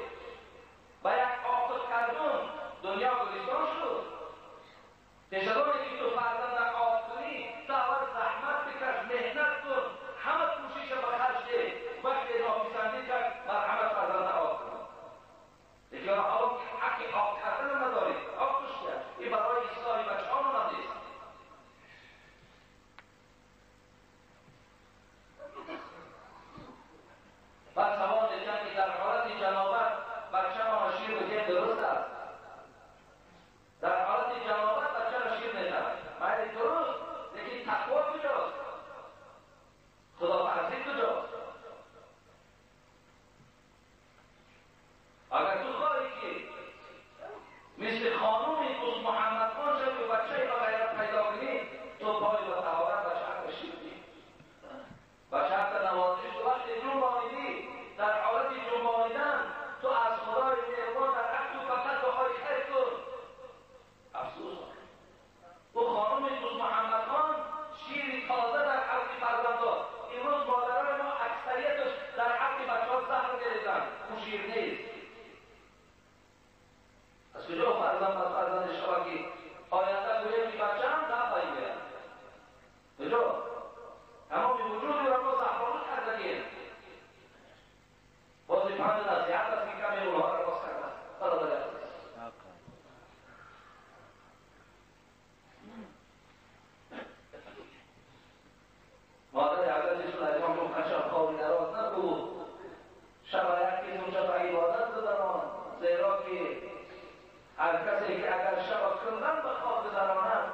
و یک آب کردن دنیا گلستان شد. تشدانی که تو فرزند آب کنی، تا اول زحمت بکش، مهنت کن، همه کوشش به خرج ده. وقتی ناپسندی کرد مرحمت فرزند آب کن. دیگه آب حق آب کردن نداری، آب کش کرد. این برای اصلاح بچه ها آمده است. و سوال دیدن که در حالت جنابت بچه ما شیر بگیم درست است. در حالت جنابت بچه را شیر میدن، باید درست، لیکن تقوا کجاست؟ خداپرستی کجاست؟ اگر تو خواهی که مثل خانومی دوست محمد خان شد و بچه را غیرت پیدا کنی، تو پای و طهارت و شرط شیر دی و شرط نوازش. تو وقتی جنبانیدی، در حالت جنبانیدن تو از خدای مهربان در حق تو فقط دعای خیر کن. افسوس او خانم دوست محمد خان شیر تازه در حق فرزندان. امروز مادران ما اکثریتش در حق بچه‌ها زهر می‌ریزند، اون شیر نیست. از کجا فرزند از فرزند شما که آینده گویم که بچه هم زهر می‌گیرد؟ کجا؟ تمام وجودی را ما زهرآلود کردیم. بازی پند نصیحت است که کمی اونها را باز کرده است. برادر عزیز، مادر عزیز سلیمان گفت شب خوابی دراز نبود، شب یکی اونجا به عبادت بدران، زیرا که هر کسی که اگر شب کندن به خواب بدراند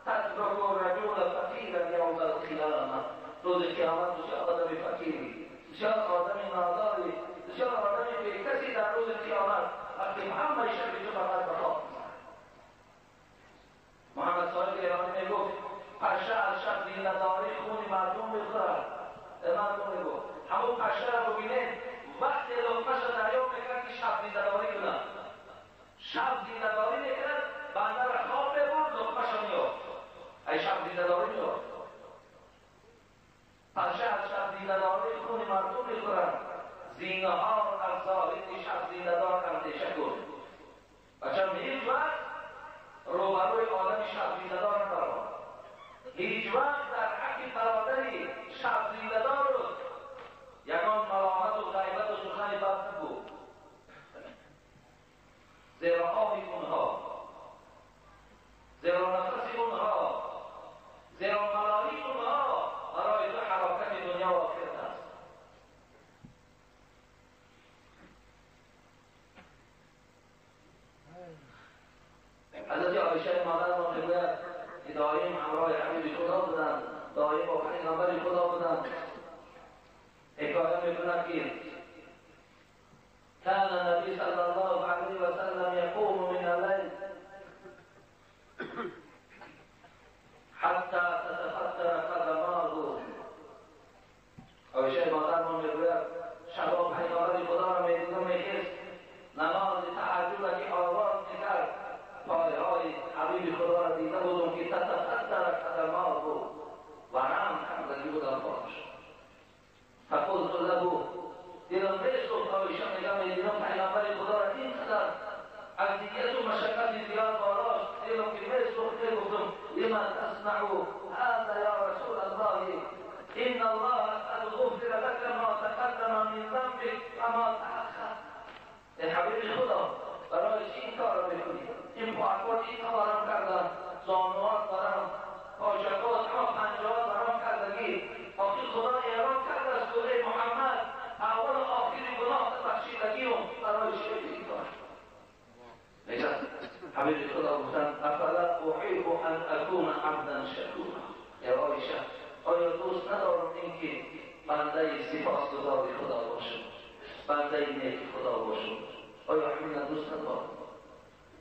تترک رجل فقیرا یوم القیامه، روز قیامت بسیار آدم فقیری، بسیار آدم ناداری، بسیار آدم بی کسی در روز قیامت وقتی همه شب تو فقط به خواب محمد صاحب ایرانی میگفت پشه از شب زینده‌داری خون مردم میخورد. مردم میگفت همون پشه را ببینید وقتی لقمه‌ش را دریا میکرد که شب زینده‌داری کنند، شب زینده‌داری میکرد، بنده را عایشه مادر ما میگوید که دائم همراه حبیب خدا بودن، دائم با پیغمبر خدا بودن. حکایت میکنند که كان النبي صلى الله عليه وسلم يقوم من الليل حتى تتفتر قدماه. عایشه مادر ما میگوید شبا پیغمبر خدا را میدیدم میخست نماز تهجد که آواز میکرد، پایهای حبیب خدا را دیده بودم که تتفتر قدماه ورم کردگی بودم باش. فقلت له دیدم میسوخت عایشه میگم میدیدم پیغمبر خدا را اینقدر از دیگه و مشقت زیاد بالاست، دیدم که میسوخت گفتم لمن تصنع هذا یا رسول الله ان الله قد غفر لك ما تقدم من ذنبك وما تأخر. ای حبیب خدا برای این کار را میکنی؟ این محبت این کارم کردم، زانوات دارم، پاشکات همه پنجهات برام کردگی، آخر خدا اعلام کرده از سوره محمد اول و آخری گناه بخشیدگی برای چی این کار؟ نگه حبیب خدا گفتن افلا احب ان اکون عبدا شکورا. یا عایشه آیا دوست ندارم اینکه بنده سپاسگزار خدا باشم، بنده نیک خدا باشم؟ آیا همین دوست ندارم؟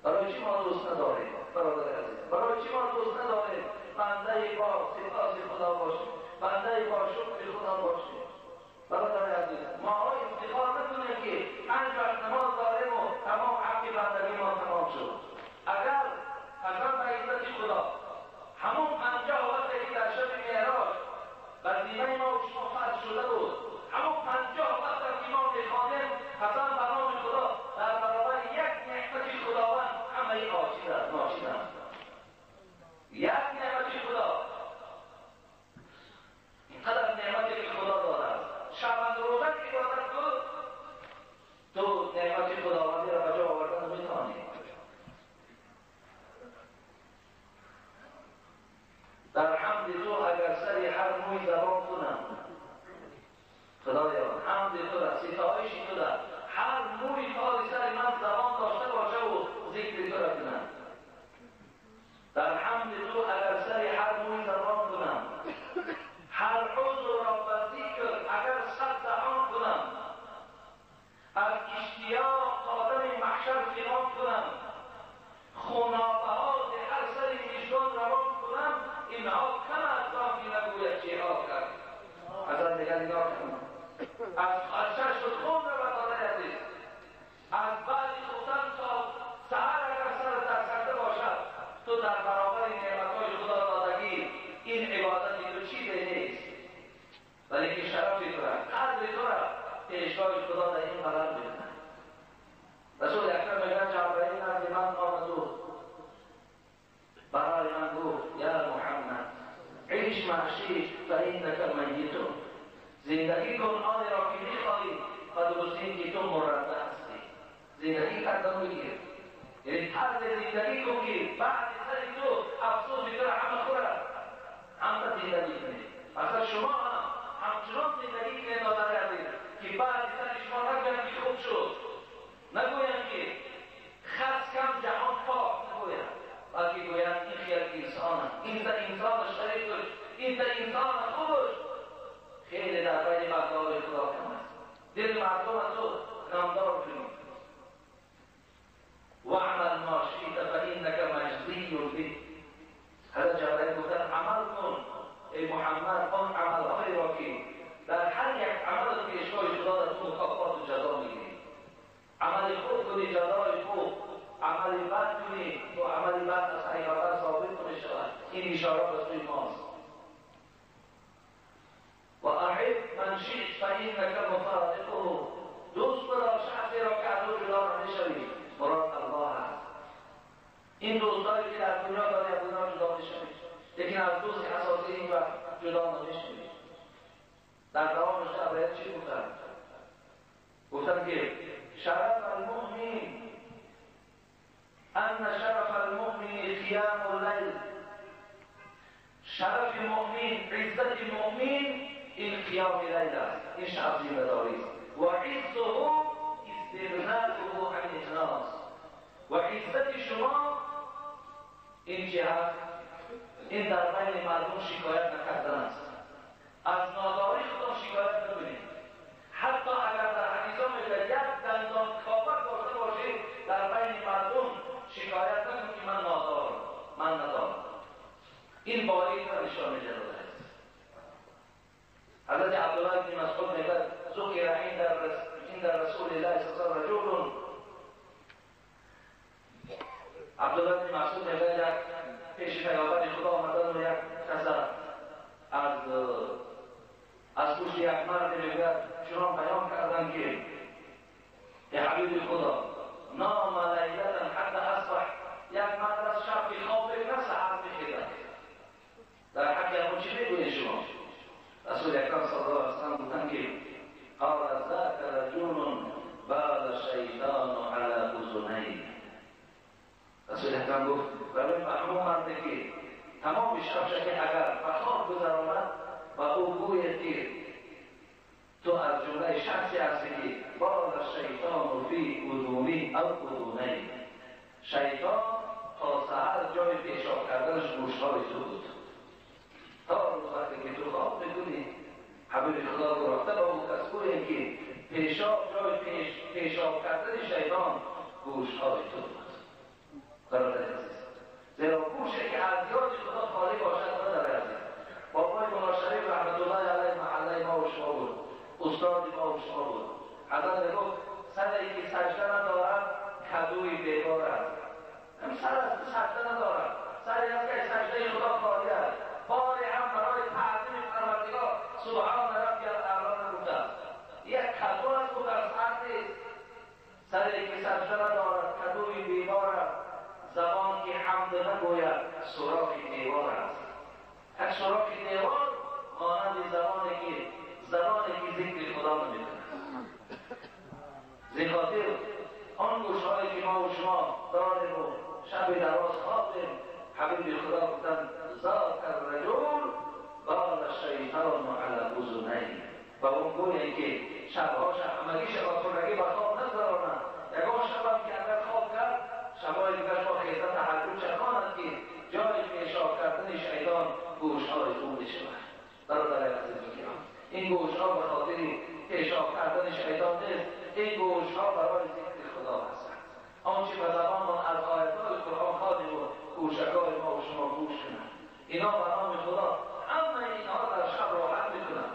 برای چی ما دوست نداریم برادر عزیز؟ برای چی ما دوست نداریم بنده با سپاس خدا باشیم، بنده با شکر خدا باشیم؟ برادر عزیز ما افتخار نکنیم که 5 وقت نماز داریم و تمام حق بندگی ما تمام شد. اگر قسم به عزت خدا همون 50 وقتی که در شب معراج وظیفه ما و شما فرض شده بود، همون 50 وقت که ما میخوانیم قسم به نام خدا در برابر یک نعمت خداوند همه ای ناشید است. یک نعمت خدا اینقدر نعمتی که خدا داده است، شبانه روزه که عبادت کن تو نعمت خداوندی را به جا آوردن میتوانی. در حمد تو اگر سری هر موی زبان کنم، خدایا حمد تو را ستایش تو را هر موی حال سر من زبان داشته باشه و ذکر تو را کنم. در حمد تو اگر سری هر موی زبان کنم، هر عضو را به ذکر اگر صد دهان کنم، از اشتیاق قادم محشر خلال کنم، خونابهات هر سری وجدان روان کنم، اینها کم از کافی نگوید جهاد کرد. از دیگر نگاه کنم از خرچش شد خون رو بداره عزیز، از بعد خوستن تا سهر اگر سر در سرده باشد تو در برابر نعمتهای خدا دادگی این عبادتی تو چیزی نیست، ولی که شرفی تو را قدر تو را پیشگاه خدا در این قرار بکنه. رسول اکرم میگن جبرائیل نزد من آمد و برای من گفت یا محمد عیش معشی فإنک میت، زندگی کن آن را که میخواهی و درست این که تو مرده هستی. زندگی کردن بگیر، یعنی طرز زندگی کن که بعد سر تو افسوس تو همه خورد همه زندگی کنی. اصلا شما هم همچنان زندگی کنید دادر عزیز که بعد سر شما نگویم که خوب شد، نگویم که خست کم جهان پاک، نگویم بلکه گویم این خیلی انسان هم، این در انسان شریفش، این در انسان خوبش خیلی در بین مردم خدا کم است. دل مردم از او نامدار کنید. وعمل ما شئت فإنک مجزی به. حضرت جبرائیل گفتن عمل کن ای محمد آن عملهای را که در هر یک عمل پیشگاه خدا در تو مکافات و جزا میگیری. عمل خوب کنی جزای خوب، عمل بد کنی تو عمل بد از حقیقت ثابت میشود. این اشاره به سوی ماست. و احب من شئت فإنک مفارقه. دوست بدار شخصی را که از او جدا نمیشوی، مراد الله است. این دوستایی که در دنیا داری از دنیا جدا نمیشوی، لیکن از دوست اساسی این وقت جدا نمیشوی. در دوامش باید چی گفتن؟ گفتن که شرف المؤمن ان شرف المؤمن قیام اللیل. شرف مؤمن، عزت مؤمن این قیام لیل است، این شخصی مداری است. و عزه استغناءه عن الناس. و عزت شما این چی هست؟ این در بین مردم شکایت نکردن است. از ناداری خدا شکایت نکنید. حتی اگر در حدیثا میگه یک دندان کاوک داشته باشید در بین مردم شکایت نکنید که من نادارم، من ندارم. این باری را نشان میده است. حضرت عبدالله بن مسعود میگه ذکر عند رسول الله صلی الله علیه و رجل. عبدالله بن مسعود میگه یک پیش پیامبر خدا آمدن و یک کس از پشت یک مرد میگه چنان بیان کردن که ای حبیب خدا نام لیلتا حتی اصبح، یک مرد از شب که خواب نه سحر میخیزد. در حق همون چی میگوید شما؟ رسول اکرم صلی الله علیه وسلم گفتن که قال ذاک رجل بال الشیطان علی اذنیه. رسول اکرم گفت برای محموم مرده که تمام شبش که اگر بخواب گذراند و او گوید که تو از جمله شخصی هستی که بال الشیطان فی اذنی او اذنی، شیطان تا سحر جای پیشاب کردنش گوشهای تو بود. تا روز وقتی که تو خواب میکنی حبیب خدا گرفته با اون کس گوید که جای پیشاب کردن شیطان گوشهای تو بود. زیرا گوشه که از یاد خدا خالی باشد نداره عزیز. بابای مولا شریف رحمت الله علیه محله ما و شما بود، استاد ما و شما بود. حضرت میگفت سری که سجده ندارد کدوی بیگار است. هم سر از سجده ندارد، سری از که سجده خدا خالی است. باری هم برای تعظیم پروردگار سبحان ربی الاعلی نگفته است. یک کدو از او در سر نیست. سری که سجده ندارد کدوی بیگار است. زبان که حمد نگوید سراخ دیوار است. یک سراخ دیوار مانند زبانی که ذکر خدا نمی‌کند. زخاطر آن گوشهایی که ما و شما داریم و شب دراز خوابیم، حبیب خدا گفتن ذاک الرجل بال الشیطان علی اذنیه. و اون گویی که شبهاش همگی شب خورگی با خواب نگذرانند. یگان شبم که اگر خواب کرد شبای دیگر با خیزت تحقیق چکاند که جای پیشاب کردن شیطان گوشهای او میشود. برادر عزیز میگم این گوشها به خاطر پیشاب کردن شیطان نیست، این گوشها برای ذکر خدا هستند. آنچه به زبانمان از آیات‌های قرآن خوانیم و گوشکای ما و شما گوش کنند، اینا به نام خدا همه اینها در شب راحت میکنند.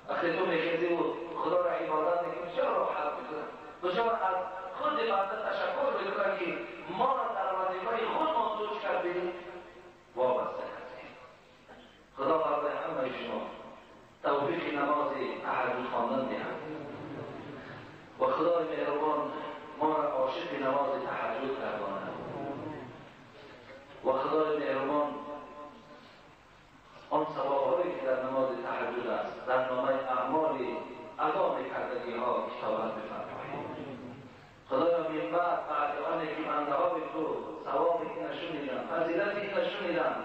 وقتی تو میخیزی و خدا را عبادت میکنی چرا راحت میکنند؟ بسیار از خود بنده تشکر میکنند که ما را در وظیفه خود منسوخ کردیم وابسته کردیم. خدا برای همه شما توفیق نماز تهجد خواندن دهد و خدای مهربان ما را عاشق نماز تهجد گرداند و خدای مهربان آن ثواب‌هایی که در نماز تهجد است در نامه اعمال ادا کردگی ها کتابت بفرمایید. خدایا من بعد آنی که بنده های تو ثوابی که نشونیدن، فضیلتی که نشونیدن،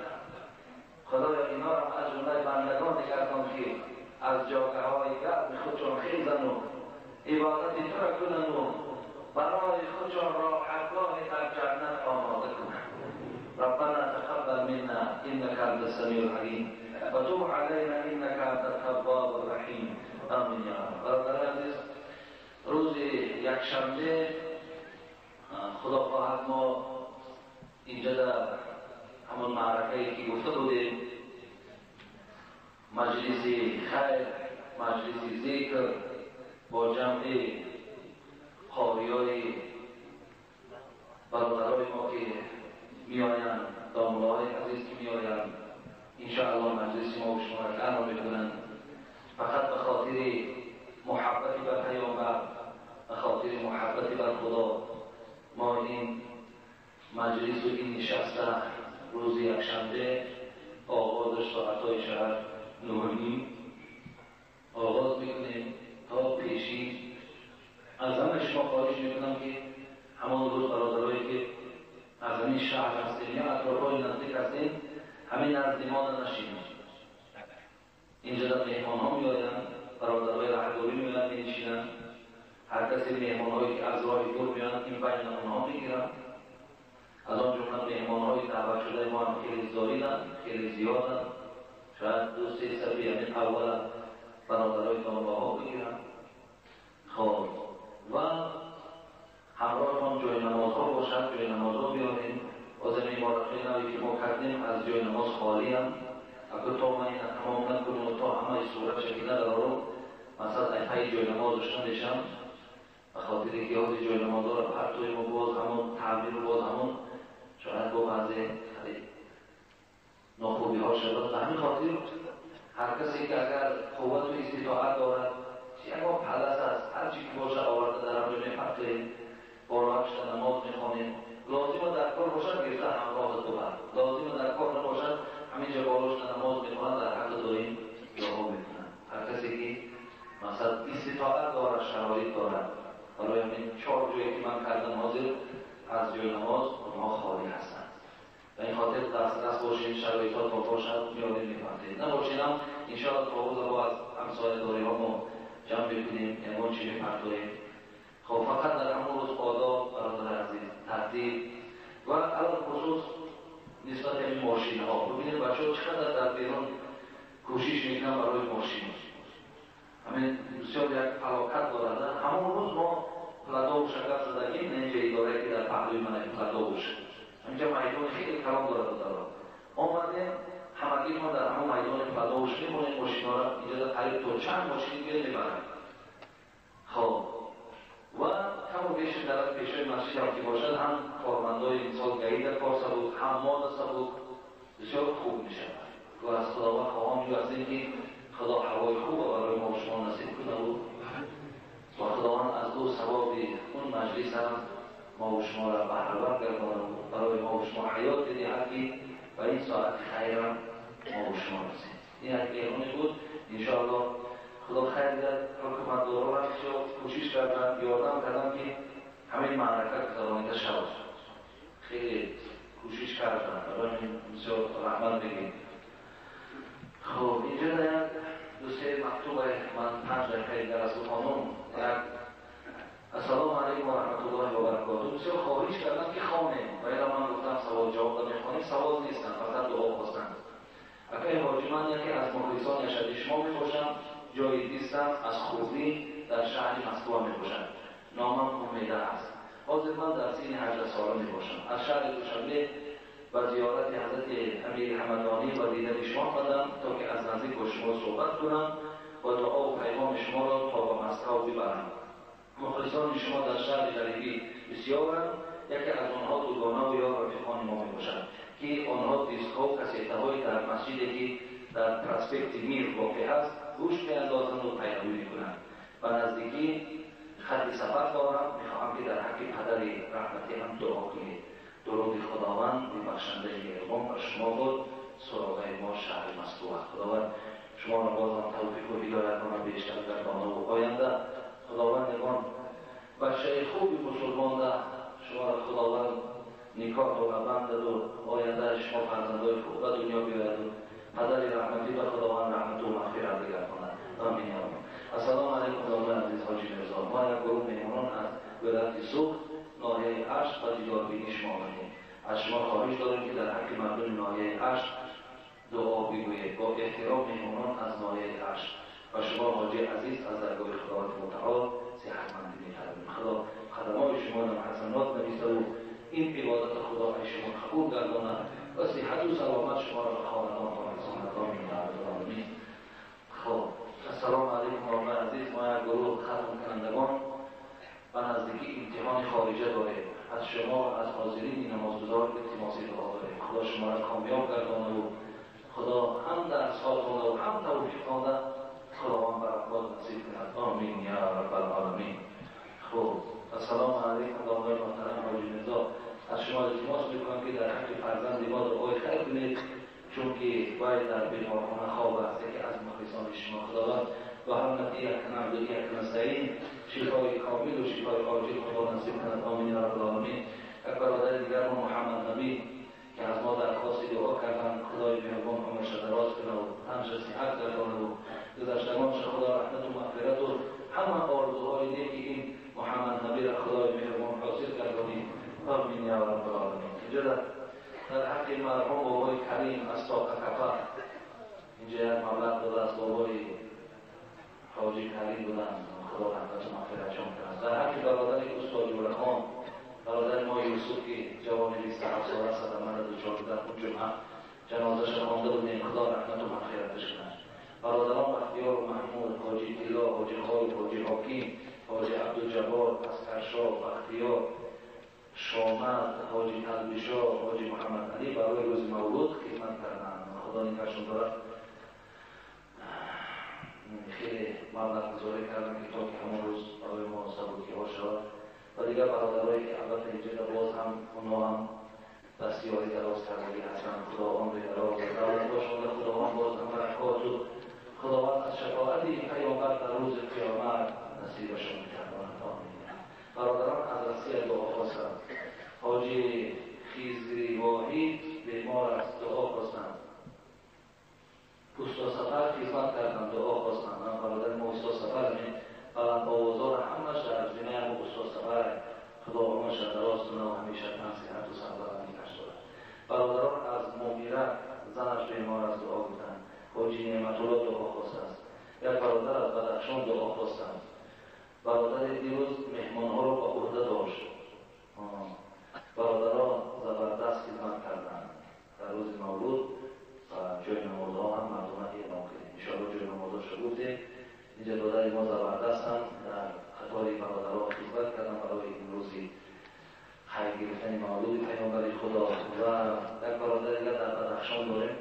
خدایا اینا را از جمله بندگان گردان که از جاگه های گرم خودشان خیزن و عبادت تو را کنن و برای خودشان راحتگاه در جنت آماده کنن. ربنا تقبل منا انك انت السميع العليم وتب علينا انك انت التواب الرحيم آمین یا رب. برادر عزیز، روز یکشنبه خدا خواهد ما اینجا در همون معرکه‌ای که گفته بودیم مجلس خیر، مجلس ذکر با جمع قاریای برادرای ما که میآیند، دامله‌های عزیز که میآیند، انشاءالله مجلس ما و شما را گرم میکنند. فقط به خاطر محبت بر پیامبر، به خاطر محبت بر خدا ما این مجلس و این نشسته روز یکشنبه آغازش ساعت‌های شهر 9:30 آغاز میکنیم تا پیشین. از همه شما خواهش میکنم که همان روز برادرایی که از همین شهر هستیم یا اطرافای نزدیک هستیم همین نزد ما نشینیم. اینجا در مهمان ها میآیند، برادرهای رهگاری میآیند می‌نشینند. هر کسی مهمان هایی که از راه دور میآیند این بین آنها میگیرند. از آن جمله مهمان‌های دعوت شده ما هم خیلی زاییدن، خیلی زیادن. شاید 2-3 صفحه یعنی اول برادرای دانباها بگیرن. خب و همراه هم جای نمازها باشد، جای نمازها بیاریم. از این عبارتهای نوی که ما کردیم از جای نماز خالی هم اگر تا من این تمام نکنیم و تا همه صورت شکیده دارم مثلا ایپای جای نماز داشتن نشم به خاطر که یاد جای نماز ها رو پرتویم و باز همون تعبیر و باز همون شاید با بعضی ناخوبی ها شد. به همین خاطر هر کسی که اگر قوت و استطاعت دارد اما پلس است هر چی که باشه آورده در همجا میپرتویم بالا شده نماز میخوانیم. لازم در کار باشد گرفته همراه تو بر لازم در کار نباشد همینجا بالا شده نماز میخوانند در حق داریم دعا میکنند. هر کسی که مثلا استطاعت دارد شرایط دارد برای همین 4 جایی که من کردم حاضر از جای نماز اونها خالی هستند. و این خاطر دست باشید شرایطات با باشد میادیم میپرتیم نباشید هم انشاءالله تا روز با از همسایه داری ها ما جمع بکنیم یعنی چی میپرتویم. خب فقط در همون روز آداب برادر عزیز ترتیب و الان خصوص نسبت این ماشین ها ببینید بچه ها چقدر در بیرون کوشش میکنن برای ماشین همین بسیار یک فلاکت دارد. همون روز ما پلدا و شکر زدگیم اینجا اداره که در پهلوی من پلدا باشه اینجا میدان خیلی کلام دارد آمدیم همگی ما در همون میدان پلدا باشه میمونیم ماشین ها را اینجا در قریب تا چند ماشین بیل میبرن. خب و همون بیش در پیشه مسجد هم که باشد هم کارمندای انسان گهی در کار سبود حماد سبود بسیار خوب می شود و از خداوند خواهم از اینکه خدا هوای خوب برای ما و شما نصیب کنه و خداوند از دو ثواب اون مجلس هم ما و شما را بهره‌ور گرداند برای ما و شما حیات دهد که و این ساعت خیر هم ما و شما رسید. این احتیاجی بود انشاءالله خدا خیر داد. حکومت داران کوشش کردن یادم کردن که همین معرکت زبانیده شود خیلی کوشش کردن برای این بسیار رحمت بگیم. خب اینجا در 2-3 مکتوب من 5 دقیقه در از خانم السلام علیکم و رحمت الله و برکاته بسیار خواهش کردن که خانم و اینا من گفتم سوال جواب دادم خانم سوال نیستن فقط دعا خواستن. اگر حاجی من یکی از مخلصان اشد شما میباشم جای دیستم از خوبی در شهر مسکو میباشم نامم امیده است. حاضر من در سین 18 ساله میباشم از شهر دوشنبه و زیارت حضرت امیر حمدانی و دیدن شما آمدم تا که از نزدیک با شما صحبت کنم و دعا و پیغام شما را تا به مسکو ببرم. مخلصان شما در شهر جلیلی بسیارند. یکی از آنها دوگانه و یا رفیقان ما میباشند که آنها دیسک‌ها و کسیته‌های در مسجدی که در پراسپکت میر واقع است گوش می‌اندازند و پیروی می‌کنند. و نزدیکی خط سفر دارم می‌خواهم که در حق پدر رحمتی هم دعا کنید. درود خداوند بخشنده مهربان بر شما بود سراغه ما شهر مسکو. خداوند شما را بازم توفیق و هدایت کنه بیشتر گردانه و آینده. خداوند نگان بچه خوبی مسلمان ده شما را خداوند نکاح و بند و آینده شما فرزندای خوب به دنیا بیاید و پدر رحمتی به خداوند رحمت و مغفرت بگرداند. آمین. السلام علیکم دامن عزیز حاجی مرزا. ما یک گروه مهمانان از ولایت سوخت ناحیه اشت و دیداربینی شما آمدیم. از شما خواهش داریم که در حق مردم ناحیه اشت دعا بگویید. با احترام مهمانان از ناحیه اشت و شما حاجی عزیز از درگاه خداوند متعال صحتمندی می‌طلبیم. خدا خدمات شما را حسنات نویسه و این عبادت خدا ای شما قبول گرداند و صحت و سلامت شما را به خاندان و رسانتان می‌دهد. خب السلام علیکم دامن عزیز. ما یک گروه ختم کنندگان و نزدیکی امتحان خارجه داریم. از شما و از حاضرین نمازگزار التماس دعا داریم. خدا شما را کامیاب گرداند و خدا هم درس‌هاتون و هم توفیقتان خداوند برکات نصیب کند. آمین یا رب العالمین. خب السلام علیکم دامن محترم حاجی مرزا. از شما التماس می‌کنم که در حق فرزند ما دعای خیر کنید چون که باید در بیمارخانه خواب است که از مخلصان شما خداوند و حرمت یک نعبد و یک نستعین شفای کامل و شفای عاجل خدا نصیب کند. آمین یا رب العالمین. یک برادر دیگر ما محمد نبی که از ما درخواست دعا کردن خدای مهربان عمرش دراز کنه و همش صحت گردانه و گذشتگانش خدا رحمت و مغفرت و همه آرزوهای نیکی این محمد نبی را خدای مهربان حاصل گردانید آمین یا رب العالمین. اینجا در حق مرحوم بابای کریم از طاقه کفر اینجا یک مبلغ داده از بابای حاجی کریم بودن، خدا رحمت و مغفرتشون کنه. در حق برادر استاد جولخان، برادر ما یوسف که جوان 27 ساله است، در مرد 14 خود جمعه جنازه‌اش خوانده بودیم، خدا رحمت و مغفرتش کنه. برادران بختیار و محمود، حاجی طلا، حاجی خالد، حاجی حکیم، حاجی عبدالجبار، اسکرشاه، بختیار، شامد، حاجی قلبیشاه، حاجی محمد علی برای روز مولود خدمت کردند. خدا این کارشون دارد. خیلی مبلغ گذاری کردن که تا که همون روز برای ما سبکی ها شد و دیگر برادرهایی که البته اینجا باز هم اونا هم دستیاری دراز کردگی هستند. خدا عمر دراز و دولت باشند. خداوند باز هم برکات و خداوند از شفاعت این پیامبر در روز قیامت نصیبشون می‌کردند. برادران از رسیه دعا خواستند. حاجی خیزری واحد بیمار است، دعا خواستند. استاد سفر خدمت کردند، دعا خواستند. من برادر ما استاد سفر می بلند آوازار همش در زمینه ما استاد سفر خدا عمرش دراز کنه و همیشه نصیحت و سربلندی داشته باشد. برادران از مغیرت زنش بیمار است، دعا گفتند. حاجی نعمت الله دعا خواسته است. یک برادر از بدخشان دعا خواستند. برادر دیروز مهمانها را به عهده داشت. برادران زبردست خدمت کردند در روز مولود و جای نمازها هم مردمه اعلام کردیم. انشاءالله جای نمازها شد گفتیم. اینجا برادر ما زبردست هم در خطای برادرها خدمت کردن برای این روزی خیر گرفتن مولود پیامبر خدا. و یک برادر دیگر در بدخشان داریم،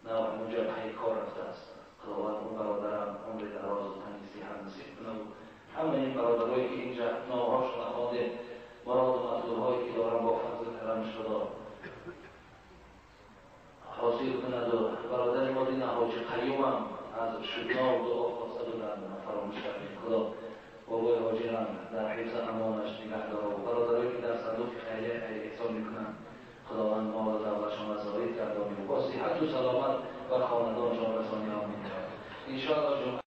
نه اونجا به کار رفته است. خداوند اون برادرم عمر دراز و تنگی صحت نصیب کنه. همه این برادرهایی که اینجا نامهاشون نخواندیم، مراد و مطلوب‌هایی که دارن با فضل کرمش خدا حاصل کند. و برادر ما دین حاجی قیوم هم از شدنا و دعا خواسته بودن، فراموش کردیم. خدا بابای حاجی هم در حفظ امانش نگه داره و برادرهایی که در صندوق خیریه احسان میکنن خداوند مال و دولتشان را زاید گردانید و با صحت و سلامت بر خاندانشان رسانی. آمین. ان شاء الله